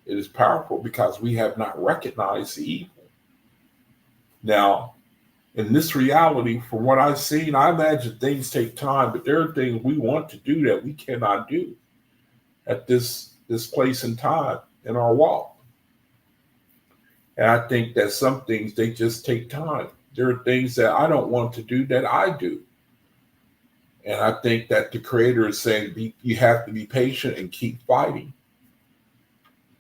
It is powerful because we have not recognized the evil. Now, in this reality, from what I've seen, I imagine things take time, but there are things we want to do that we cannot do at this place and time in our walk. And I think that some things, they just take time. There are things that I don't want to do that I do. And I think that the Creator is saying you have to be patient and keep fighting.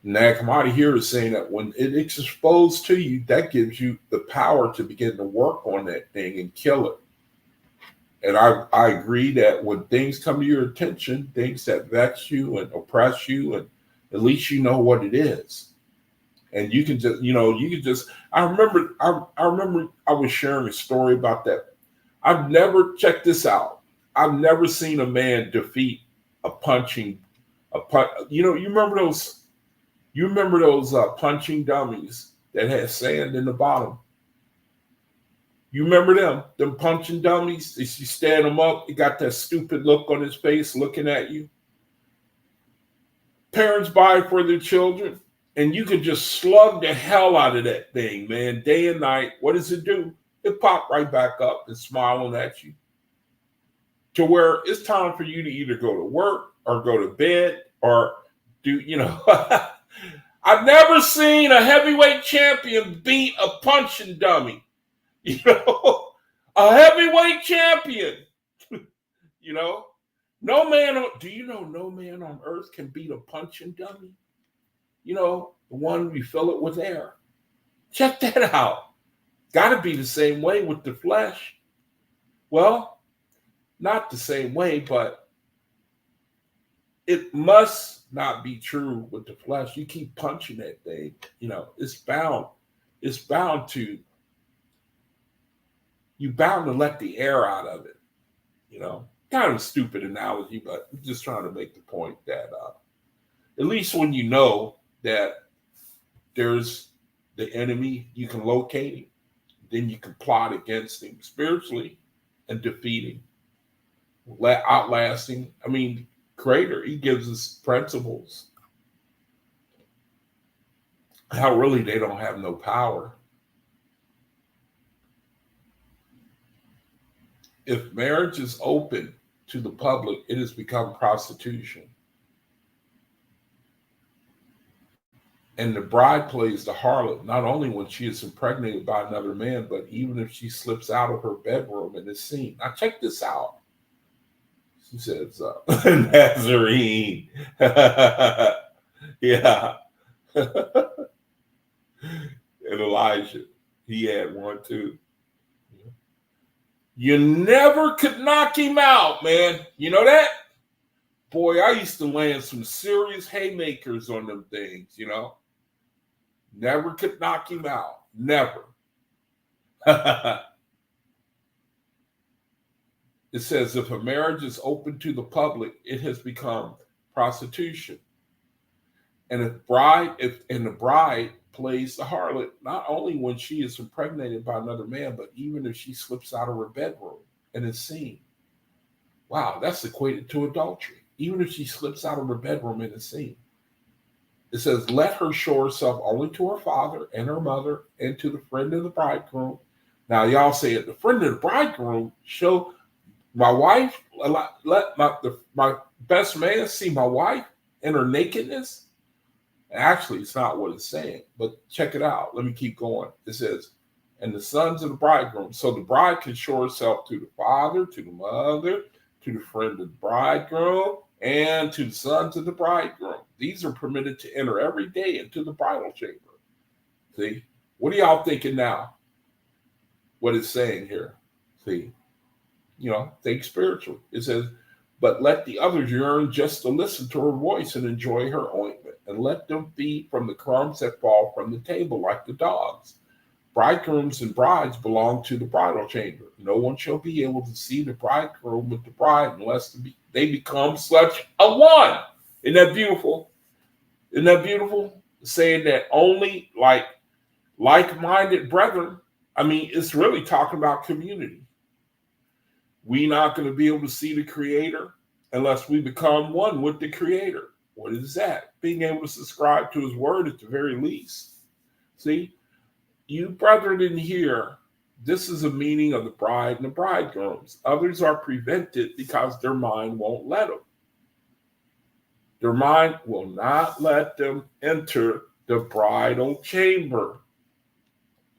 And that commodity here is saying that when it's exposed to you, that gives you the power to begin to work on that thing and kill it. And I agree that when things come to your attention, things that vex you and oppress you, and at least you know what it is. And you can just, I remember I was sharing a story about that. Check this out. I've never seen a man defeat a punching, you remember those punching dummies that had sand in the bottom? You remember them punching dummies? You stand them up, you got that stupid look on his face looking at you. Parents buy it for their children, and you can just slug the hell out of that thing, man, day and night. What does it do? It pop right back up and smiling at you. To where it's time for you to either go to work or go to bed or do, I've never seen a heavyweight champion beat a punching dummy. A heavyweight champion. No man on earth can beat a punching dummy? The one we fill it with air. Check that out. Got to be the same way with the flesh. Well, not the same way, but it must not be true with the flesh. You keep punching that thing, it's bound to, you're bound to let the air out of it, kind of a stupid analogy, but I'm just trying to make the point that at least when you know that there's the enemy, you can locate him, then you can plot against him spiritually and defeat him, outlasting. Creator, he gives us principles. How really they don't have no power. If marriage is open to the public, it has become prostitution. And the bride plays the harlot, not only when she is impregnated by another man, but even if she slips out of her bedroom and is seen. Now check this out. She says, Nazarene. Yeah. And Elijah, he had one too. You never could knock him out, man. You know that? Boy, I used to land some serious haymakers on them things, Never could knock him out. Never. It says, if a marriage is open to the public, it has become prostitution. And the bride plays the harlot, not only when she is impregnated by another man, but even if she slips out of her bedroom and is seen. Wow, that's equated to adultery. Even if she slips out of her bedroom and is seen. It says, let her show herself only to her father and her mother and to the friend of the bridegroom. Now, y'all say it, the friend of the bridegroom show my wife, let my best man see my wife in her nakedness. Actually, it's not what it's saying, but check it out. Let me keep going. It says, and the sons of the bridegroom. So the bride can show herself to the father, to the mother, to the friend of the bridegroom, and to the sons of the bridegroom. These are permitted to enter every day into the bridal chamber. See? What are y'all thinking now? What it's saying here? See? Think spiritual. It says, but let the others yearn just to listen to her voice and enjoy her ointment, and let them feed from the crumbs that fall from the table like the dogs. Bridegrooms and brides belong to the bridal chamber. No one shall be able to see the bridegroom with the bride unless they become such a one. Isn't that beautiful? Isn't that beautiful? Saying that only like-minded brethren. It's really talking about community. We're not going to be able to see the Creator unless we become one with the Creator. What is that? Being able to subscribe to his word at the very least. See, you brethren in here, this is a meaning of the bride and the bridegrooms. Others are prevented because their mind won't let them. Their mind will not let them enter the bridal chamber,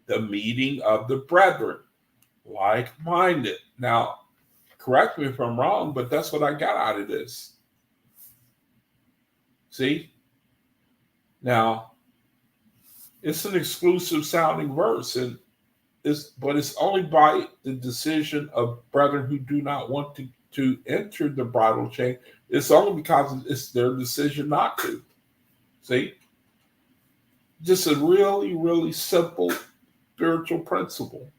the meeting of the brethren, like-minded. Now, correct me if I'm wrong, but that's what I got out of this. See? Now, it's an exclusive sounding verse, but it's only by the decision of brethren who do not want to enter the bridal chain. It's only because it's their decision not to. See? Just a really, really simple spiritual principle.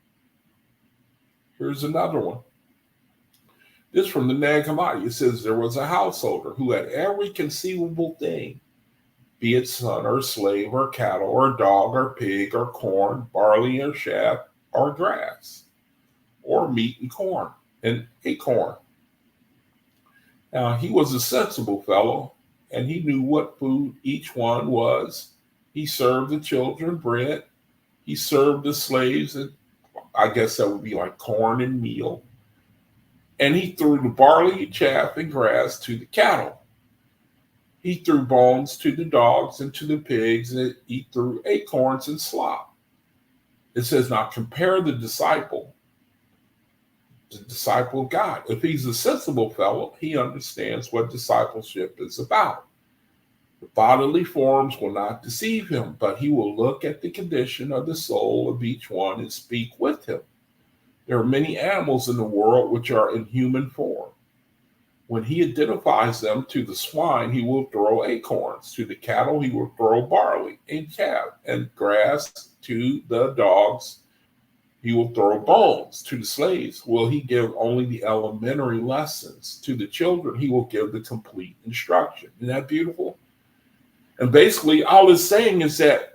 Here's another one. This from the Nag Hammadi. It says, there was a householder who had every conceivable thing, be it son or slave or cattle or dog or pig or corn, barley or chaff or grass, or meat and corn, and acorn. Now, he was a sensible fellow, and he knew what food each one was. He served the children bread. He served the slaves, and I guess that would be like corn and meal. And he threw the barley, chaff, and grass to the cattle. He threw bones to the dogs and to the pigs, and he threw acorns and slop. It says, now compare the disciple of God. If he's a sensible fellow, he understands what discipleship is about. The bodily forms will not deceive him, but he will look at the condition of the soul of each one and speak with him. There are many animals in the world which are in human form. When he identifies them, to the swine, he will throw acorns. To the cattle, he will throw barley and chaff and grass. To the dogs, he will throw bones. To the slaves, will he give only the elementary lessons. To the children, he will give the complete instruction. Isn't that beautiful? And basically, all it's saying is that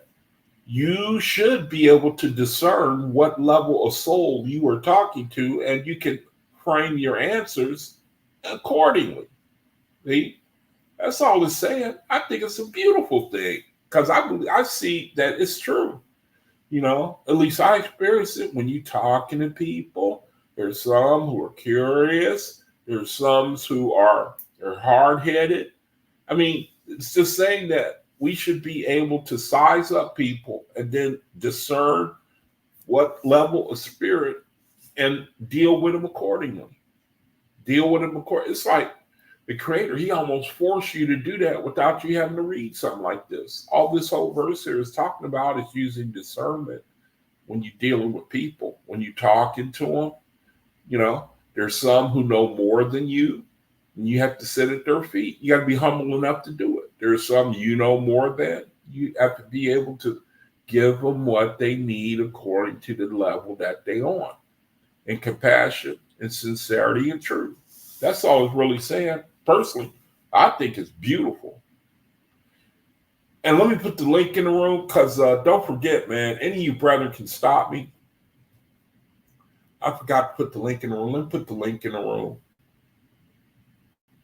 you should be able to discern what level of soul you are talking to, and you can frame your answers accordingly. See? That's all it's saying. I think it's a beautiful thing because I see that it's true. You know, at least I experience it when you're talking to people. There's some who are curious. There's some who they're hard-headed. I mean, it's just saying that we should be able to size up people and then discern what level of spirit and deal with them accordingly. It's like the Creator, he almost forced you to do that without you having to read something like this. All this whole verse here is talking about is using discernment when you're dealing with people, when you're talking to them. You know, there's some who know more than you, and you have to sit at their feet. You got to be humble enough to do it. There's some you know more than. You have to be able to give them what they need according to the level that they're on. And compassion and sincerity and truth. That's all it's really saying. Personally, I think it's beautiful. And let me put the link in the room because don't forget, man, any of you brethren can stop me. I forgot to put the link in the room. Let me put the link in the room.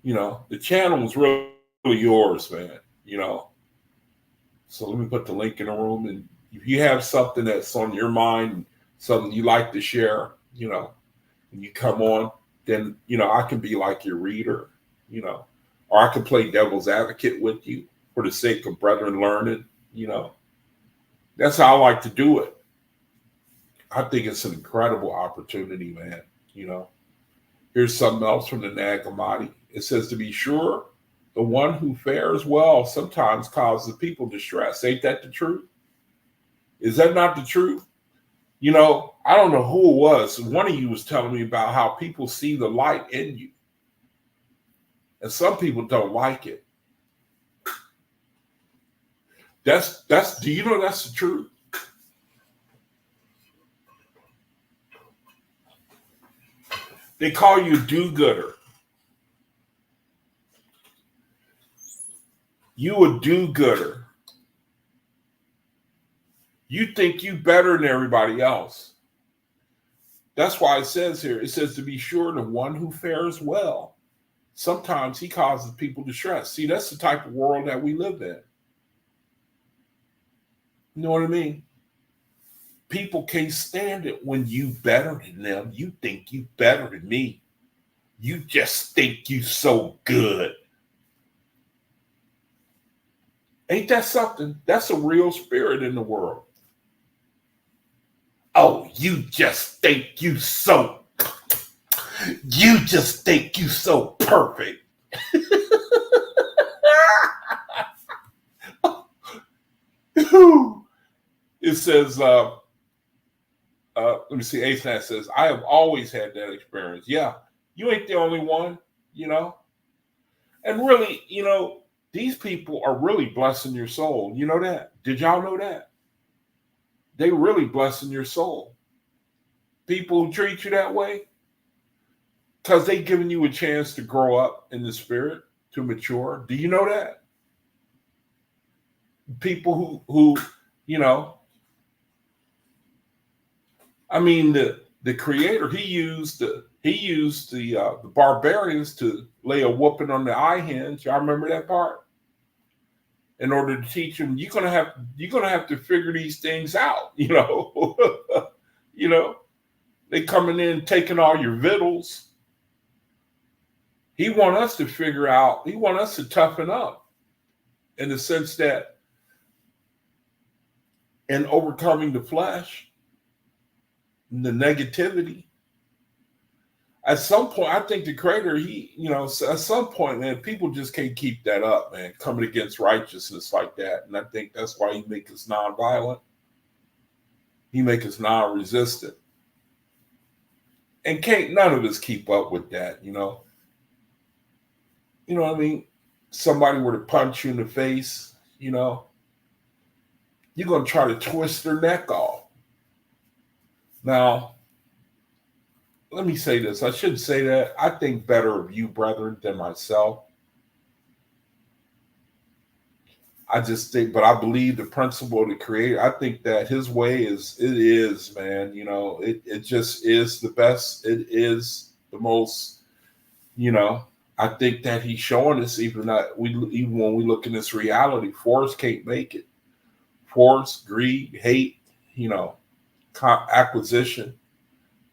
You know, the channel is really yours, man, you know. So let me put the link in the room. And if you have something that's on your mind, something you like to share, you know, when you come on, then, you know, I can be like your reader, you know, or I can play devil's advocate with you for the sake of brethren learning, you know. That's how I like to do it. I think it's an incredible opportunity, man, you know. Here's something else from the Nag Hammadi. It says, to be sure, the one who fares well sometimes causes people distress. Ain't that the truth? Is that not the truth? You know, I don't know who it was. One of you was telling me about how people see the light in you. And some people don't like it. Do you know that's the truth? They call you do-gooder. You a do-gooder. You think you better than everybody else. That's why it says here, it says to be sure the one who fares well. Sometimes he causes people distress. See, that's the type of world that we live in. You know what I mean? People can't stand it when you better than them. You think you better than me. You just think you so good. Ain't that something? That's a real spirit in the world. Oh, you just think you so perfect. It says, let me see, ASNAT says, I have always had that experience. Yeah, you ain't the only one, And really, these people are really blessing your soul. You know that? Did y'all know that? They really blessing your soul. People who treat you that way, because they giving you a chance to grow up in the spirit, to mature. Do you know that? People who I mean, the Creator, he used the barbarians to lay a whooping on the eye hinge. Y'all remember that part? In order to teach them, you're gonna have to figure these things out. They coming in taking all your victuals. He want us to figure out. He want us to toughen up, in the sense that in overcoming the flesh, the negativity. At some point, I think the Creator, at some point, man, people just can't keep that up, man, coming against righteousness like that. And I think that's why he make us nonviolent. He make us non-resistant. And can't none of us keep up with that, You know what I mean? Somebody were to punch you in the face, you're going to try to twist their neck off. Now, let me say this. I shouldn't say that. I think better of you, brethren, than myself. I just think, but I believe the principle of the Creator. I think that his way is, man, it just is the best. It is the most, I think that he's showing us even when we look in this reality, force can't make it. Force, greed, hate, acquisition,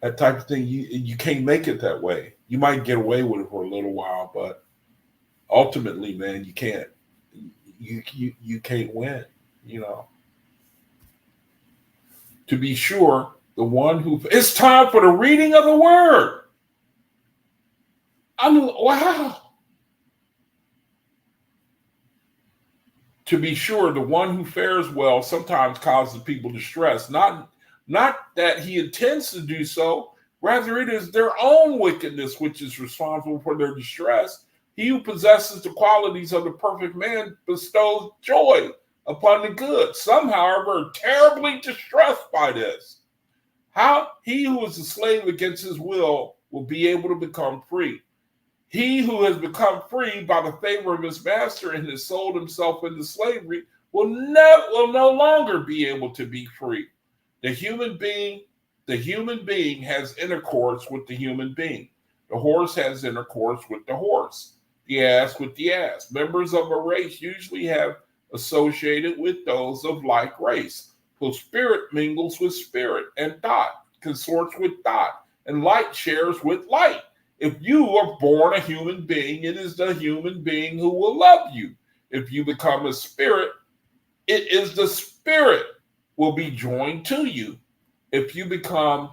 that type of thing. You can't make it that way. You might get away with it for a little while, but ultimately, man, you can't. You can't win. To be sure, the one who it's time for the reading of the word. Wow. To be sure, the one who fares well sometimes causes people distress. Not that he intends to do so, rather it is their own wickedness which is responsible for their distress. He who possesses the qualities of the perfect man bestows joy upon the good. Some, however, are terribly distressed by this. How he who is a slave against his will be able to become free. He who has become free by the favor of his master and has sold himself into slavery will no longer be able to be free. The human being has intercourse with the human being. The horse has intercourse with the horse. The ass with the ass. Members of a race usually have associated with those of like race. So spirit mingles with spirit, and thought consorts with thought, and light shares with light. If you are born a human being, it is the human being who will love you. If you become a spirit, it is the spirit will be joined to you. If you become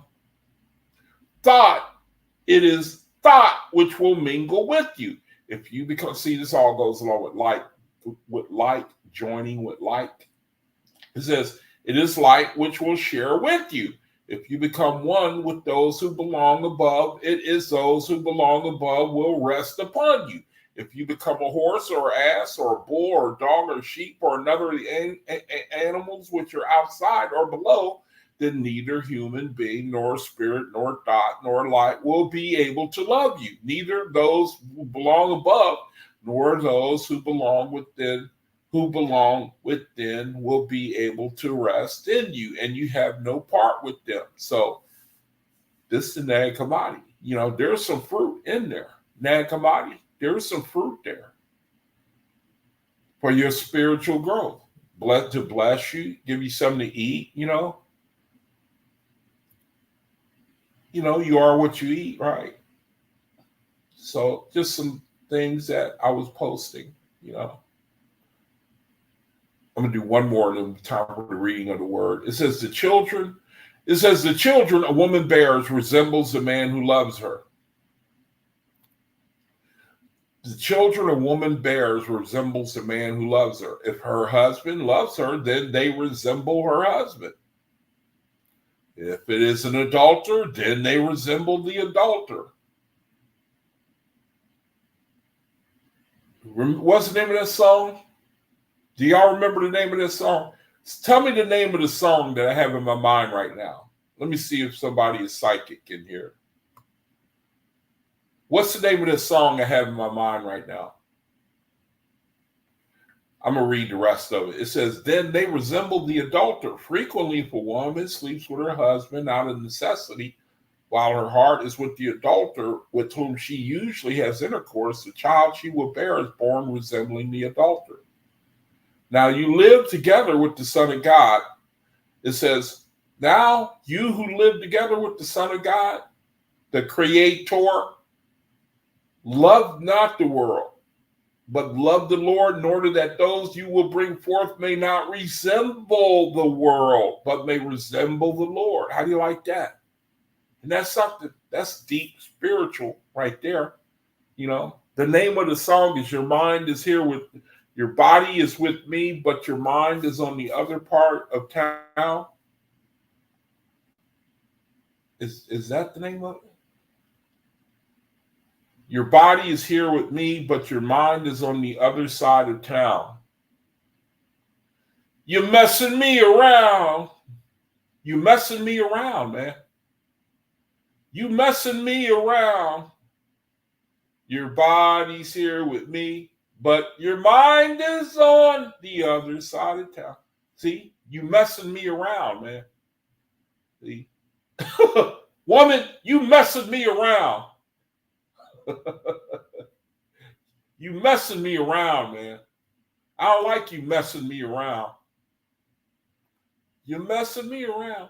thought, it is thought which will mingle with you. If you become, this all goes along with light joining with light. It says, it is light which will share with you. If you become one with those who belong above, it is those who belong above will rest upon you. If you become a horse or ass or a bull or a dog or sheep or another of the animals which are outside or below, then neither human being nor spirit nor thought nor light will be able to love you. Neither those who belong above nor those who belong within will be able to rest in you, and you have no part with them. So this is the nag commodity. There's some fruit in there. Nag commodity, there's some fruit there for your spiritual growth. To bless you, give you something to eat, you are what you eat, right? So just some things that I was posting, I'm going to do one more and then time for the reading of the word. It says the children a woman bears resembles the man who loves her. The children a woman bears resembles the man who loves her. If her husband loves her, then they resemble her husband. If it is an adulterer, then they resemble the adulterer. What's the name of that song? Do y'all remember the name of this song? Tell me the name of the song that I have in my mind right now. Let me see if somebody is psychic in here. What's the name of this song I have in my mind right now? I'm going to read the rest of it. It says, then they resemble the adulterer. Frequently, if a woman sleeps with her husband out of necessity, while her heart is with the adulterer with whom she usually has intercourse, the child she will bear is born resembling the adulterer. Now you live together with the Son of God. It says, now you who live together with the Son of God, the Creator, love not the world, but love the Lord, in order that those you will bring forth may not resemble the world, but may resemble the Lord. How do you like that? And that's something that's deep spiritual right there. You know, the name of the song is Your Mind is Here with Your Body is with me, but your mind is on the other part of town. Is that the name of it? Your body is here with me, but your mind is on the other side of town. You're messing me around. You messing me around, man. You messing me around. Your body's here with me, but your mind is on the other side of town. See, you messing me around, man. See? Woman, you messing me around. You messing me around, man. I don't like you messing me around. You're messing me around.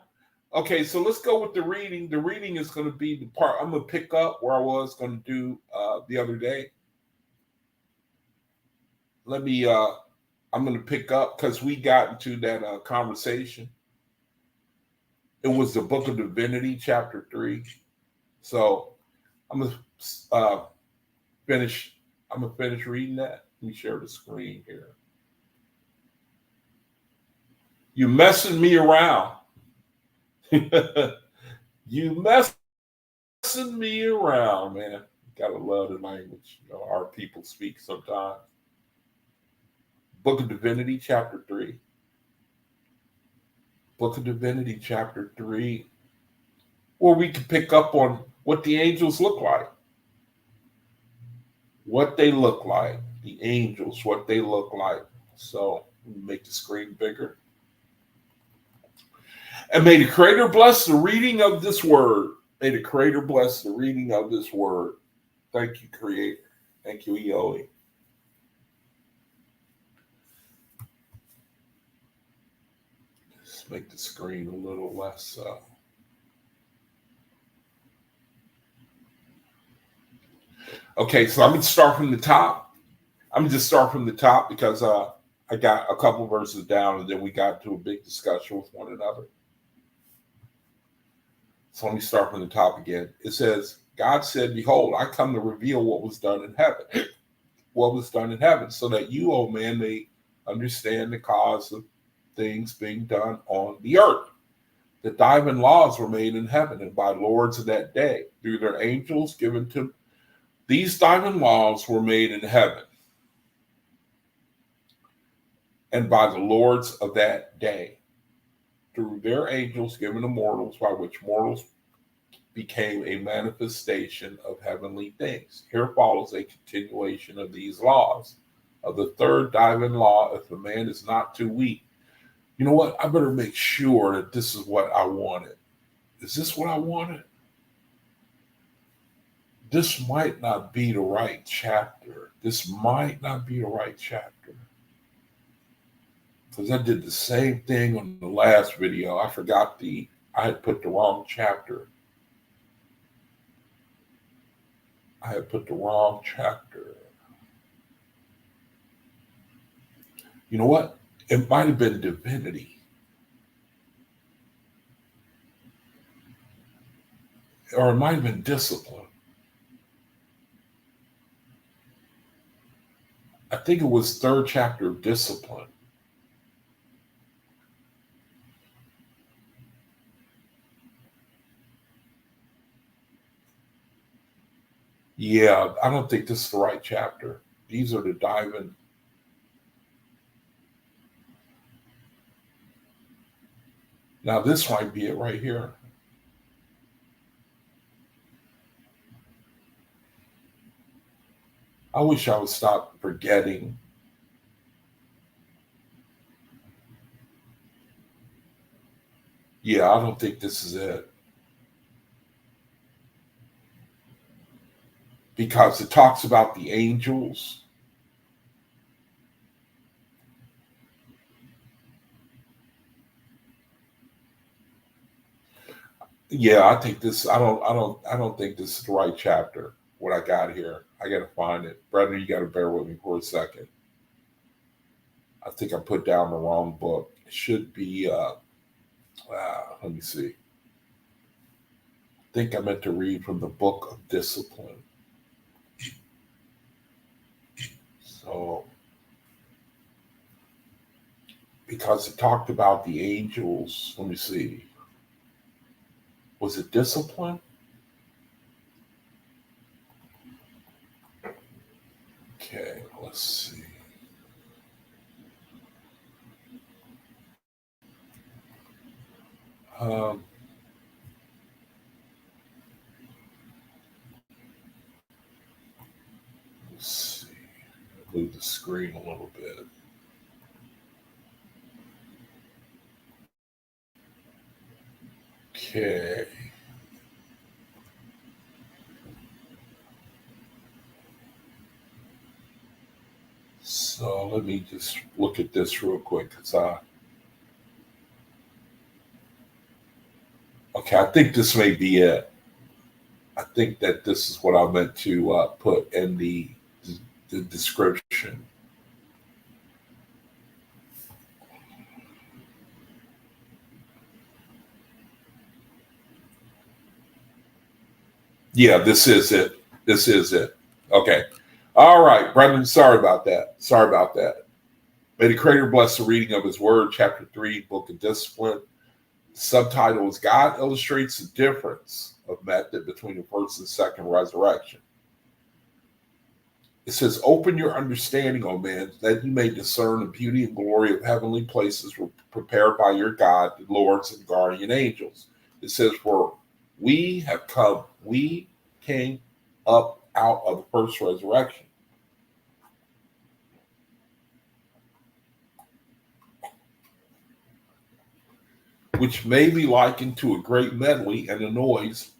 Okay, so let's go with the reading. The reading is going to be the part I'm going to pick up where I was going to do the other day. I'm going to pick up because we got into that conversation. It was the book of divinity, chapter 3. So I'm going to finish reading that. Let me share the screen here. You messing me around. You messing me around, man. Gotta love the language, our people speak sometimes. Book of Divinity, chapter 3. Book of Divinity, chapter 3, where we can pick up on what the angels look like. What they look like. The angels, what they look like. So, make the screen bigger. And may the Creator bless the reading of this word. May the Creator bless the reading of this word. Thank you, Creator. Thank you, Eoe. Let's make the screen a little less. Okay, so I'm going to start from the top. I'm going to just start from the top because I got a couple verses down and then we got to a big discussion with one another. So let me start from the top again. It says, God said, behold, I come to reveal what was done in heaven. What was done in heaven, so that you, O man, may understand the cause of things being done on the earth. The divine laws were made in heaven and by lords of that day, through their angels given to. These divine laws were made in heaven and by the lords of that day, through their angels given to mortals, by which mortals became a manifestation of heavenly things. Here follows a continuation of these laws. Of the third divine law, if a man is not too weak. You know what? I better make sure that this is what I wanted. Is this what I wanted? This might not be the right chapter. This might not be the right chapter. Because I did the same thing on the last video. I had put the wrong chapter. I had put the wrong chapter. You know what? It might have been divinity. Or it might have been discipline. think it was third chapter of discipline. Yeah, I don't think this is the right chapter. These are the diving. Now this might be it right here. I wish I would stop forgetting. Yeah, I don't think this is it. Because it talks about the angels. Yeah, I think this. I don't think this is the right chapter. What I got here, I got to find it. Brother, you got to bear with me for a second. I think I put down the wrong book. It should be. Let me see. I think I meant to read from the book of discipline. So, because it talked about the angels. Let me see. Was it discipline? Okay, let's see. Let's see. Move the screen a little bit. Okay. So let me just look at this real quick. Okay, I think this may be it. I think that this is what I meant to put in the description. Yeah, this is it. This is it. Okay. All right, Brendan, sorry about that. Sorry about that. May the Creator bless the reading of His Word, chapter 3, Book of Discipline. The subtitle is God Illustrates the Difference of Method Between the First and Second Resurrection. It says, open your understanding, O man, that you may discern the beauty and glory of heavenly places prepared by your God, the lords and guardian angels. It says, for we came up out of the first resurrection. Which may be likened to a great medley and a noise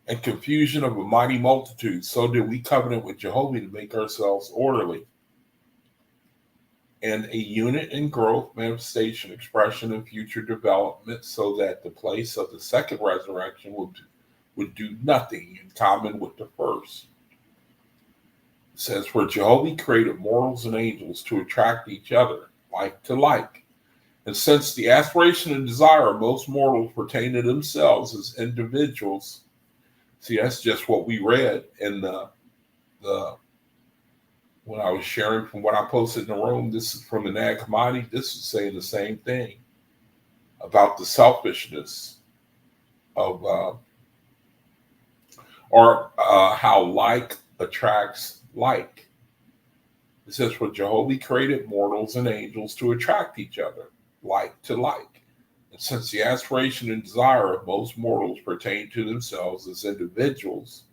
and confusion of a mighty multitude. So did we covenant with Jehovah to make ourselves orderly and a unit in growth, manifestation, expression, and future development, so that the place of the second resurrection would do nothing in common with the first. It says, for Jehovah created mortals and angels to attract each other, like to like. And since the aspiration and desire of most mortals pertain to themselves as individuals, see, that's just what we read in the when I was sharing from what I posted in the room. This is from the Nag Hammadi. This is saying the same thing about the selfishness of how like attracts like. It says, for Jehovah created mortals and angels to attract each other, like to like. And since the aspiration and desire of most mortals pertain to themselves as individuals,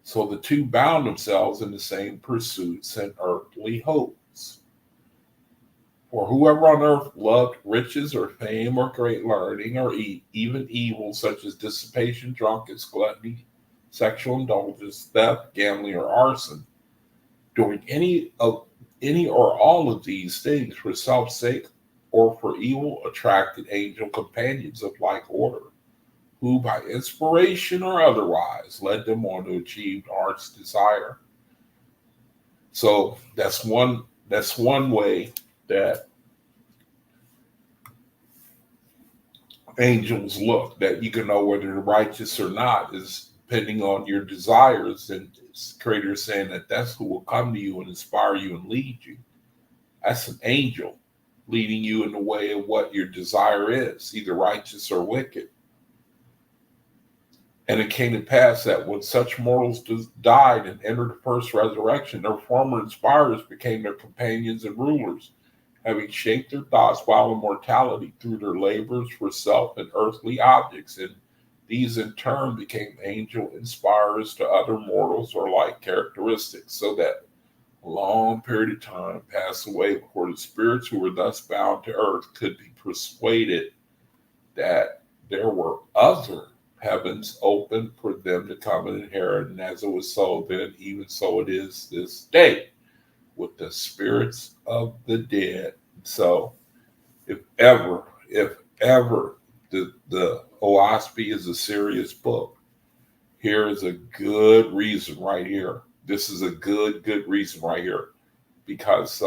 so the two bound themselves in the same pursuits and earthly hopes. For whoever on earth loved riches or fame or great learning or even evil such as dissipation, drunkenness, gluttony, sexual indulgence, theft, gambling, or arson, doing any or all of these things for self's sake or for evil, attracted angel companions of like order, who by inspiration or otherwise led them on to achieve heart's desire. So that's one way that angels look, that you can know whether they're righteous or not, is depending on your desires. And the Creator is saying that that's who will come to you and inspire you and lead you. That's an angel leading you in the way of what your desire is, either righteous or wicked. And it came to pass that when such mortals died and entered the first resurrection, their former inspirers became their companions and rulers, having shaped their thoughts while in mortality through their labors for self and earthly objects. And these in turn became angel inspirers to other mortals or like characteristics, so that a long period of time passed away before the spirits who were thus bound to earth could be persuaded that there were other heavens open for them to come and inherit. And as it was so then, even so it is this day with the spirits of the dead. So if ever the OAHSPE is a serious book, here is a good reason right here. This is a good reason right here, because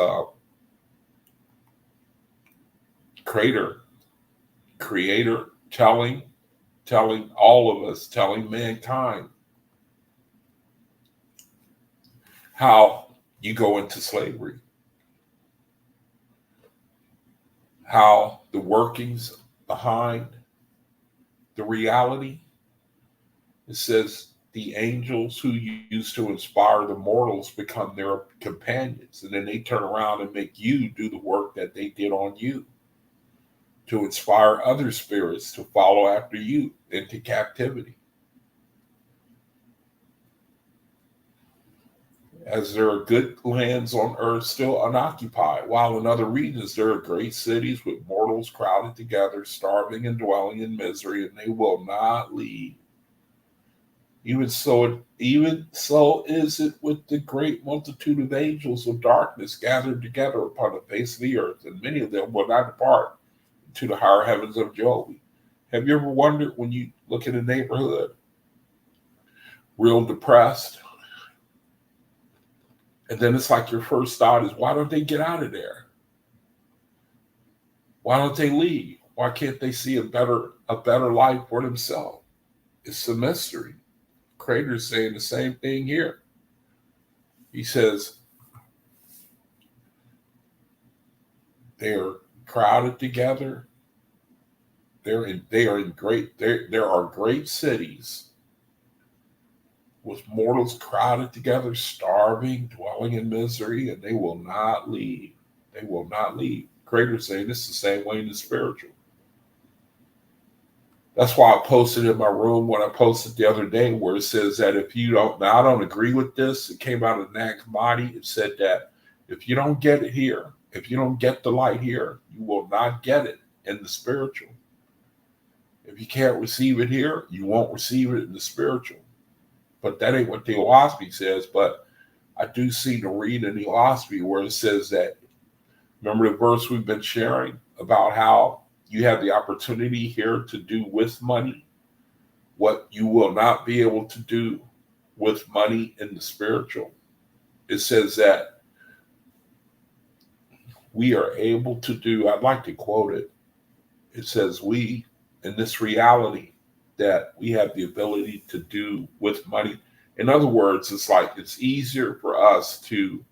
Creator telling all of us, telling mankind how you go into slavery, how the workings behind the reality. It says the angels who used to inspire the mortals become their companions, and then they turn around and make you do the work that they did on you, to inspire other spirits to follow after you into captivity. As there are good lands on earth still unoccupied, while in other regions there are great cities with mortals crowded together, starving and dwelling in misery, and they will not leave. Even so is it with the great multitude of angels of darkness gathered together upon the face of the earth, and many of them will not depart to the higher heavens of Jehovah. Have you ever wondered, when you look in a neighborhood, real depressed, and then it's like your first thought is, why don't they get out of there? Why don't they leave? Why can't they see a better life for themselves? It's a mystery. Creator's saying the same thing here. He says they're crowded together. There are great cities with mortals crowded together, starving, dwelling in misery, and they will not leave. They will not leave. Creator's saying it's the same way in the spiritual. That's why I posted in my room what I posted the other day, where it says that if you don't, now I don't agree with this. It came out of Nag Hammadi. It said that if you don't get it here, if you don't get the light here, you will not get it in the spiritual. If you can't receive it here, you won't receive it in the spiritual. But that ain't what the OAHSPE says. But I do see the read in the OAHSPE where it says that, remember the verse we've been sharing about how you have the opportunity here to do with money what you will not be able to do with money in the spiritual. It says that we are able to do, I'd like to quote it. It says we, in this reality, that we have the ability to do with money. In other words, it's like it's easier for us to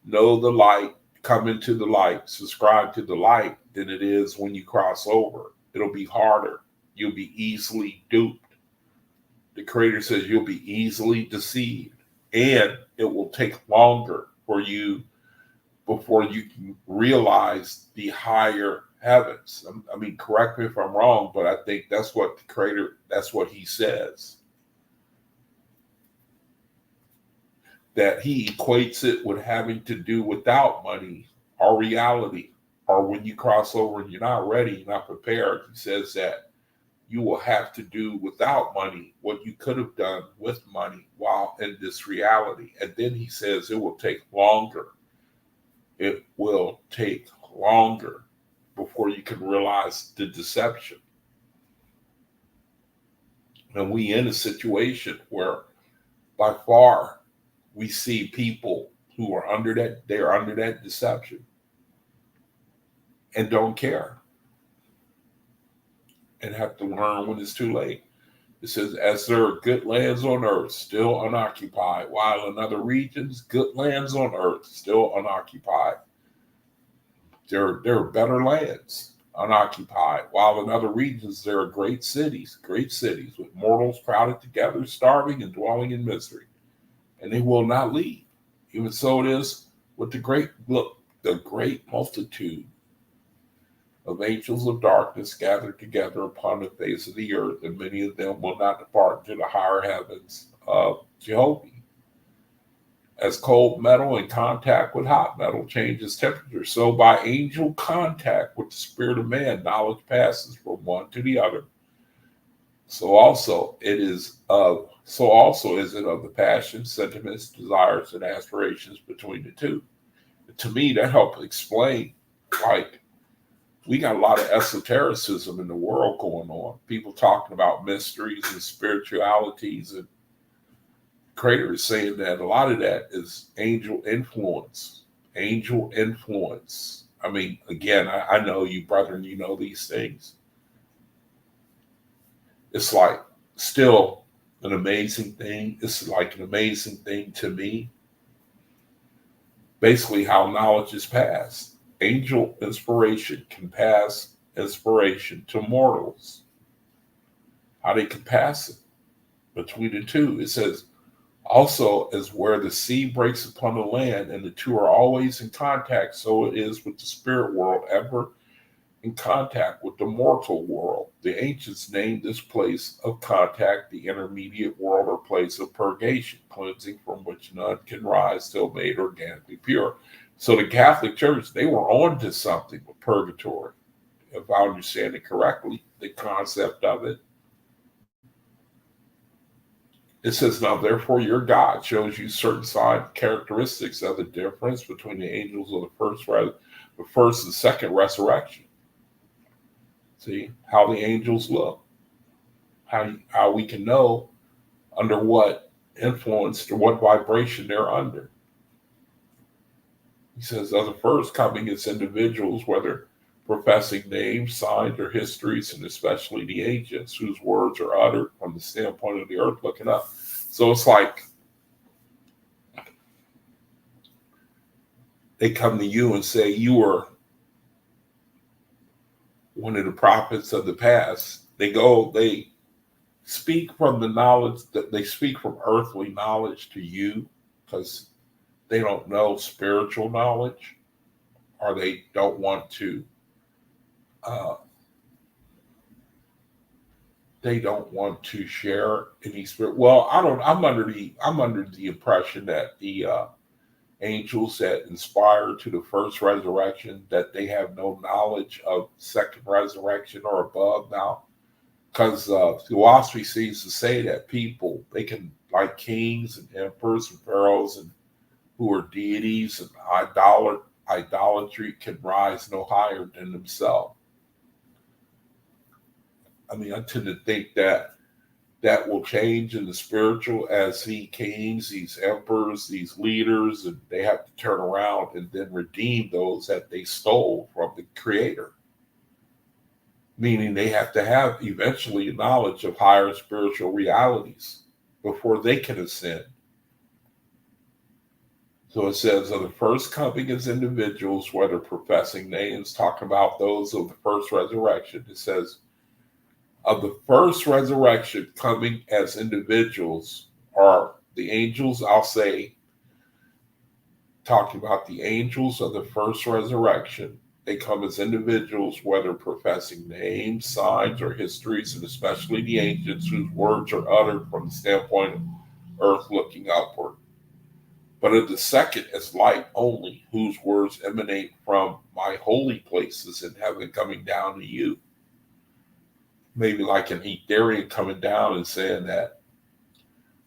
know the light, come into the light, subscribe to the light, than it is when you cross over. It'll be harder. You'll be easily duped. The Creator says you'll be easily deceived, and it will take longer for you before you can realize the higher heavens. I mean, correct me if I'm wrong, but I think that's what the Creator, that's what He says. That He equates it with having to do without money or reality, or when you cross over and you're not ready, you're not prepared. He says that you will have to do without money what you could have done with money while in this reality. And then He says it will take longer. It will take longer before you can realize the deception. And we in a situation where by far we see people who are under that deception and don't care, and have to learn when it's too late. It says, as there are good lands on earth still unoccupied, while in other regions, good lands on earth still unoccupied. There are better lands unoccupied, while in other regions there are great cities with mortals crowded together, starving and dwelling in misery, and they will not leave. Even so it is with the great multitude of angels of darkness gathered together upon the face of the earth, and many of them will not depart into the higher heavens of Jehovah. As cold metal in contact with hot metal changes temperature, so by angel contact with the spirit of man, knowledge passes from one to the other. So also is it of the passions, sentiments, desires, and aspirations between the two. To me, that helped explain, like, we got a lot of esotericism in the world going on. People talking about mysteries and spiritualities, and the Creator is saying that a lot of that is angel influence. Angel influence. I mean, again, I know you, brethren, you know these things. It's like still an amazing thing. It's like an amazing thing to me. Basically, how knowledge is passed. Angel inspiration can pass inspiration to mortals. How they can pass it between the two. It says, also as where the sea breaks upon the land and the two are always in contact, so it is with the spirit world, ever in contact with the mortal world. The ancients named this place of contact the intermediate world or place of purgation, cleansing from which none can rise till made organically pure. So the Catholic Church, they were on to something with purgatory, if I understand it correctly, the concept of it. It says, now therefore your God shows you certain side characteristics of the difference between the angels of the first and second resurrection. See how the angels look, how we can know under what influence or what vibration they're under. He says, of the first coming as individuals, whether professing names, signs, or histories, and especially the ancients whose words are uttered from the standpoint of the earth looking up. So it's like they come to you and say, you were one of the prophets of the past. They speak from the knowledge that they speak from earthly knowledge to you because they don't know spiritual knowledge, or they don't want to share any spirit. Well, I'm under the impression that the angels that inspired to the first resurrection, that they have no knowledge of second resurrection or above now, because philosophy seems to say that people, they can, like kings and emperors and pharaohs and who are deities and idolatry, can rise no higher than themselves. I mean, I tend to think that will change in the spiritual as kings, these emperors, these leaders, and they have to turn around and then redeem those that they stole from the Creator. Meaning they have to have eventually knowledge of higher spiritual realities before they can ascend. So it says, of the first coming as individuals, whether professing names, talking about those of the first resurrection. It says, of the first resurrection coming as individuals are the angels, I'll say, talking about the angels of the first resurrection. They come as individuals, whether professing names, signs, or histories, and especially the ancients whose words are uttered from the standpoint of earth looking upward. But of the second as light only, whose words emanate from my holy places in heaven coming down to you. Maybe like an Etherian coming down and saying that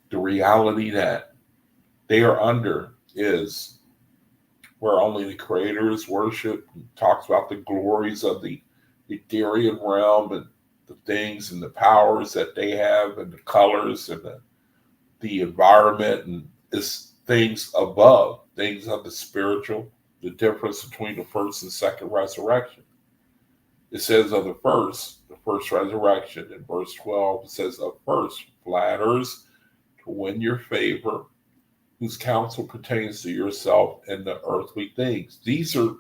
the reality that they are under is where only the Creator is worshipped. He talks about the glories of the Etherian realm and the things and the powers that they have and the colors and the environment, and it's things above, things of the spiritual, the difference between the first and second resurrection. It says of the first resurrection. In verse 12, it says of first flatters to win your favor, whose counsel pertains to yourself and the earthly things. These are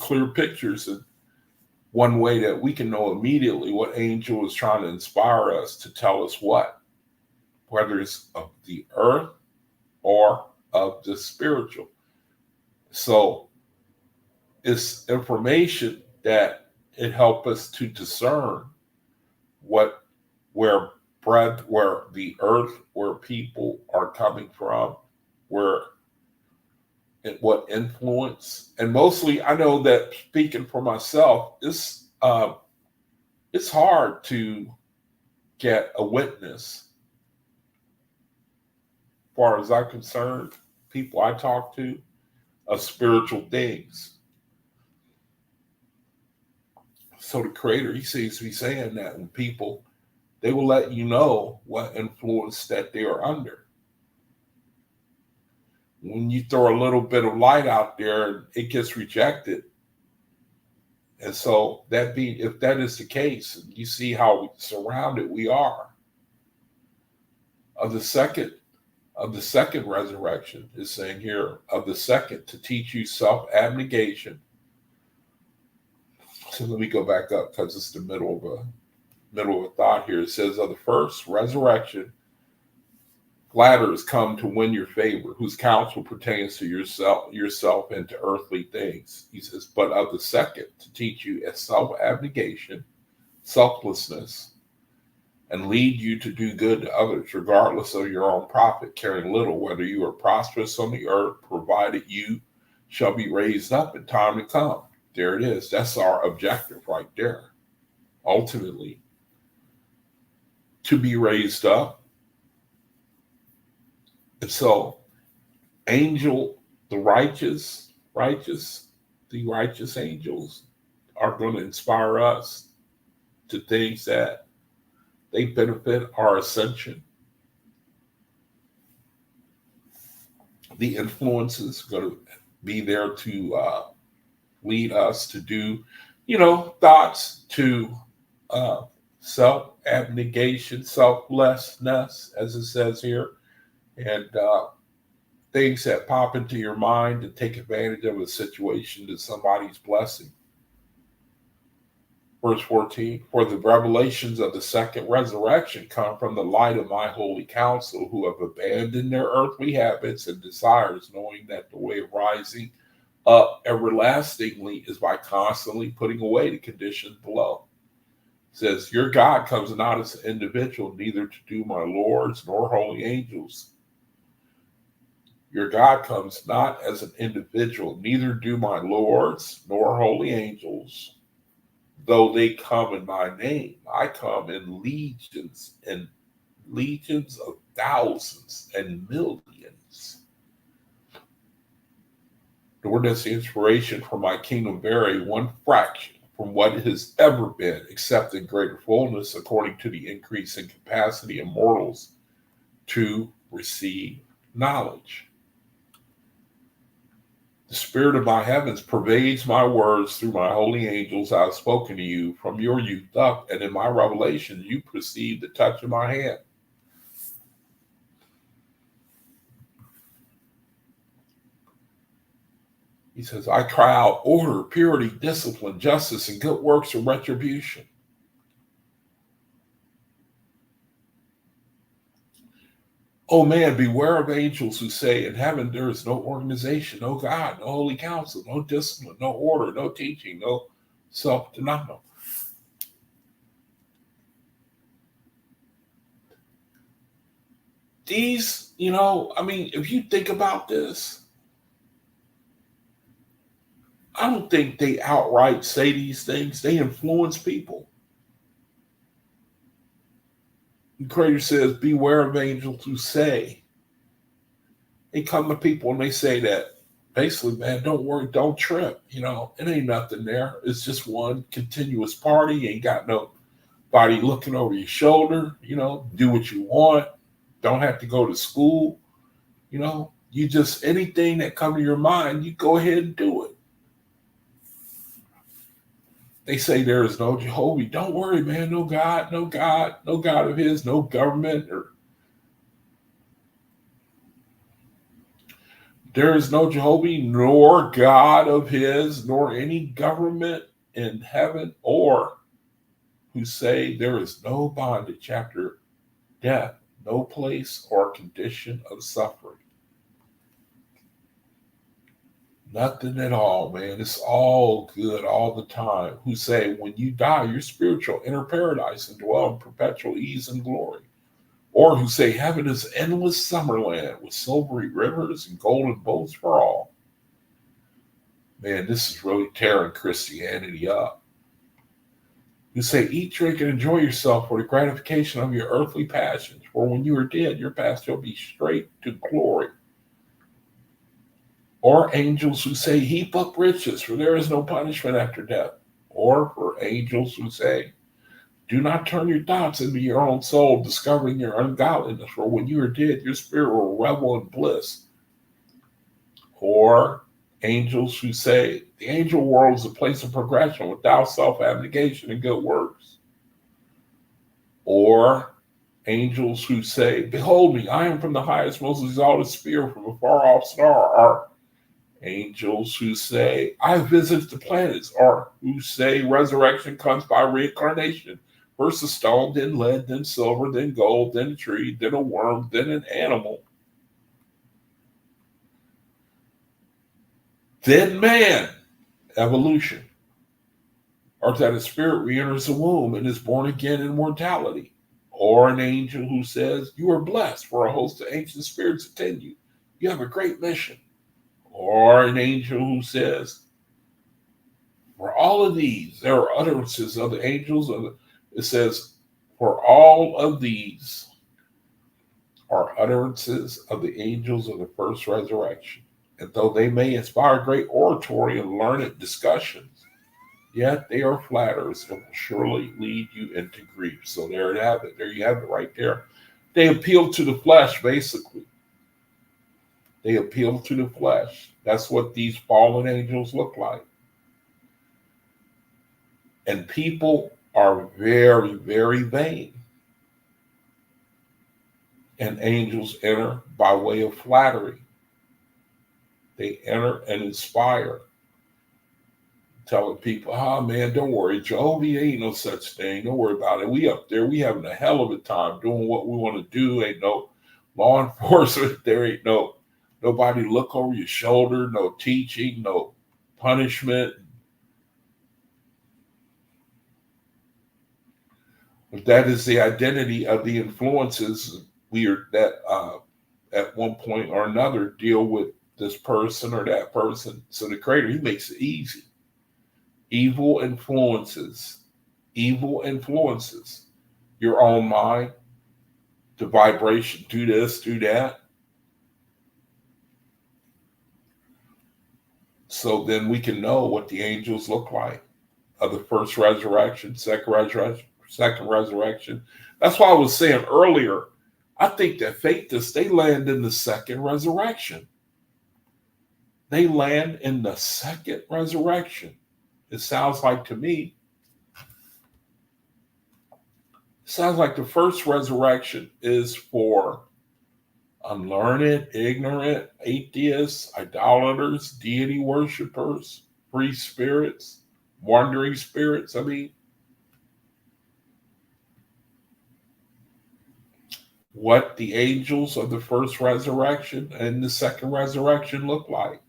clear pictures, and one way that we can know immediately what angel is trying to inspire us to tell us what, whether it's of the earth or of the spiritual. So it's information that it helps us to discern where the earth, where people are coming from, what influence. And mostly, I know that speaking for myself, it's hard to get a witness. As far as I'm concerned, people I talk to, of spiritual things. So the Creator, he seems to be saying that when people, they will let you know what influence that they are under. When you throw a little bit of light out there, it gets rejected. And so if that is the case, you see how surrounded we are. Of the second resurrection is saying here, of the second, to teach you self-abnegation. So let me go back up because it's the middle of a thought here. It says of the first resurrection, flatterers come to win your favor, whose counsel pertains to yourself and to earthly things. He says, but of the second, to teach you a self-abnegation, selflessness, and lead you to do good to others, regardless of your own profit, caring little whether you are prosperous on the earth, provided you shall be raised up in time to come. There it is. That's our objective right there. Ultimately, to be raised up. And so, the righteous angels are going to inspire us to things that they benefit our ascension. The influences are going to be there to lead us to do, thoughts to self-abnegation, selflessness, as it says here, and things that pop into your mind to take advantage of a situation to somebody's blessing. Verse 14, for the revelations of the second resurrection come from the light of my holy counsel, who have abandoned their earthly habits and desires, knowing that the way of rising up everlastingly is by constantly putting away the conditions below. It says, your God comes not as an individual, neither to do my lords nor holy angels. Your God comes not as an individual, neither do my lords nor holy angels. Though they come in my name, I come in legions of thousands and millions. Nor does the inspiration for my kingdom vary one fraction from what it has ever been, except in greater fullness, according to the increase in capacity of mortals to receive knowledge. The spirit of my heavens pervades my words through my holy angels. I have spoken to you from your youth up, and in my revelation you perceive the touch of my hand. He says, I cry out order, purity, discipline, justice, and good works of retribution. Oh man, beware of angels who say, in heaven there is no organization, no God, no holy counsel, no discipline, no order, no teaching, no self-denial. These, if you think about this, I don't think they outright say these things. They influence people. The Creator says, beware of angels who say. They come to people and they say that, basically, man, don't worry, don't trip. It ain't nothing there. It's just one continuous party. You ain't got nobody looking over your shoulder. Do what you want. Don't have to go to school. You just, anything that comes to your mind, you go ahead and do it. They say there is no Jehovah. Don't worry, man. No God, no God, no God of his, no government, or there is no Jehovah, nor God of his, nor any government in heaven, or who say there is no bondage after death, no place or condition of suffering. Nothing at all, man. It's all good all the time. Who say when you die, you're spiritual, enter paradise and dwell in perpetual ease and glory. Or who say heaven is endless summerland with silvery rivers and golden boats for all. Man, this is really tearing Christianity up. Who say eat, drink, and enjoy yourself for the gratification of your earthly passions. For when you are dead, your path shall be straight to glory. Or angels who say, heap up riches, for there is no punishment after death. Or for angels who say, do not turn your thoughts into your own soul, discovering your ungodliness, for when you are dead, your spirit will revel in bliss. Or angels who say, the angel world is a place of progression without self-abnegation and good works. Or angels who say, behold me, I am from the highest, most exalted sphere, from a far-off star. Or angels who say, I visit the planets, or who say resurrection comes by reincarnation. First a stone, then lead, then silver, then gold, then a tree, then a worm, then an animal, then man, evolution. Or that a spirit re-enters the womb and is born again in mortality. Or an angel who says, you are blessed, for a host of ancient spirits attend you. You have a great mission. Or an angel who says, for all of these, there are utterances of the angels. It says, for all of these are utterances of the angels of the first resurrection. And though they may inspire great oratory and learned discussions, yet they are flatterers and will surely lead you into grief. So there you have it. There you have it right there. They appeal to the flesh, basically. They appeal to the flesh. That's what these fallen angels look like. And people are very, very vain. And angels enter by way of flattery. They enter and inspire, telling people, man, don't worry, Jehovah ain't no such thing. Don't worry about it. We up there, we having a hell of a time doing what we want to do. Ain't no law enforcement. There ain't nobody look over your shoulder, no teaching, no punishment. But that is the identity of the influences that at one point or another deal with this person or that person. So the Creator, he makes it easy. Evil influences, your own mind, the vibration, do this, do that. So then we can know what the angels look like of the first resurrection, second resurrection. That's why I was saying earlier, I think that faithists, they land in the second resurrection. They land in the second resurrection. It sounds like to me, the first resurrection is for unlearned, ignorant, atheists, idolaters, deity worshipers, free spirits, wandering spirits. What the angels of the first resurrection and the second resurrection look like.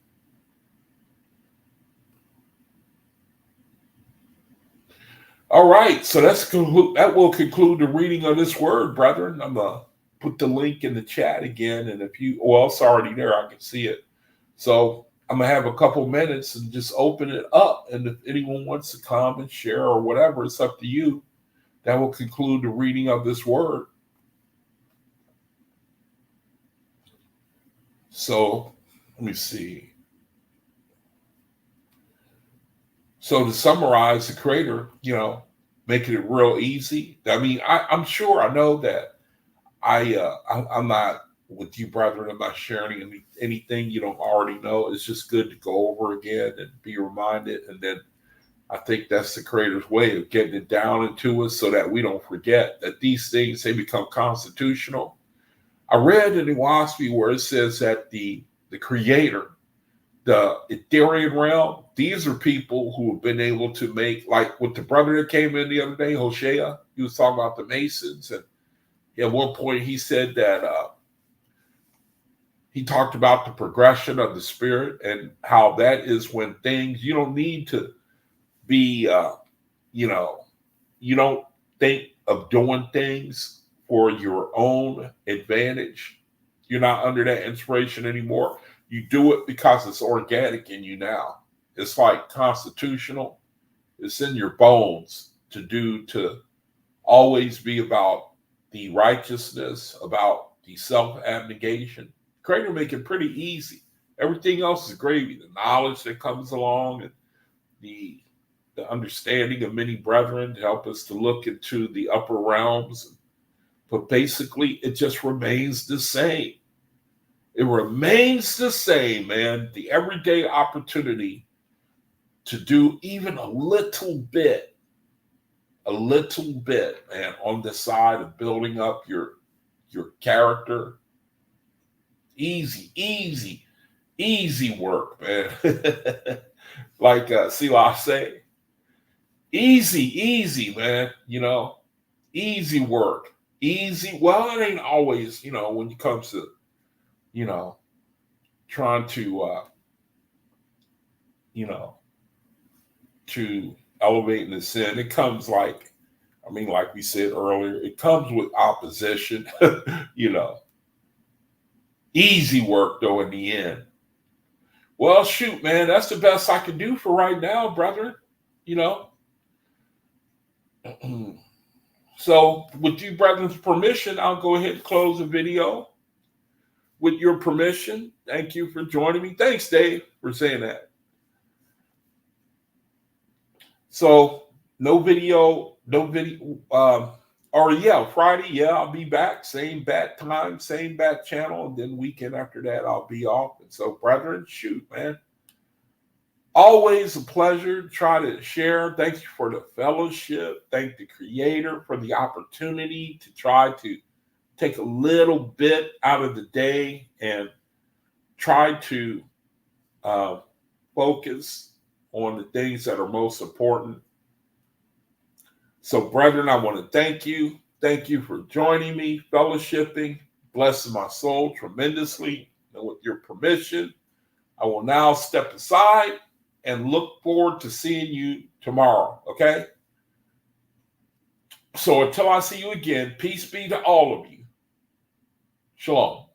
All right, so that will conclude the reading of this word, brethren. I'm going to put the link in the chat again, and it's already there, I can see it. So I'm going to have a couple minutes and just open it up, and if anyone wants to come and share or whatever, it's up to you. That will conclude the reading of this word. So let me see. So to summarize, the Creator, making it real easy. I'm sure I know that I'm not with you, brethren. I'm not sharing anything you don't already know. It's just good to go over again and be reminded. And then I think that's the Creator's way of getting it down into us so that we don't forget that these things, they become constitutional. I read in the OAHSPE where it says that the Creator, the Ethereal realm, these are people who have been able to make, like with the brother that came in the other day, Hosea, he was talking about the Masons. And at one point he said that he talked about the progression of the spirit and how that is when things, you don't need to be, you don't think of doing things for your own advantage. You're not under that inspiration anymore. You do it because it's organic in you now. It's like constitutional. It's in your bones to always be about the righteousness, about the self-abnegation. Creator make it pretty easy. Everything else is gravy. The knowledge that comes along and the understanding of many brethren to help us to look into the upper realms. But basically, it just remains the same. It remains the same, man. The everyday opportunity to do even a little bit, man, on the side of building up your character. Easy work, man. Like Selah say, easy, man. Easy work. Easy. Well, it ain't always, when it comes to, trying to, to elevate in the sin. It comes like we said earlier, it comes with opposition, Easy work, though, in the end. Well, shoot, man, that's the best I can do for right now, brother. So, with you, brethren's permission, I'll go ahead and close the video. With your permission, thank you for joining me. Thanks, Dave, for saying that. So, no video. Friday, I'll be back. Same bat time, same bat channel. And then weekend after that, I'll be off. And so, brethren, shoot, man. Always a pleasure to try to share. Thank you for the fellowship. Thank the Creator for the opportunity to try to take a little bit out of the day and try to focus on the things that are most important. So, brethren, I want to thank you. Thank you for joining me, fellowshipping, blessing my soul tremendously. And with your permission, I will now step aside and look forward to seeing you tomorrow, okay? So until I see you again, peace be to all of you. Shalom.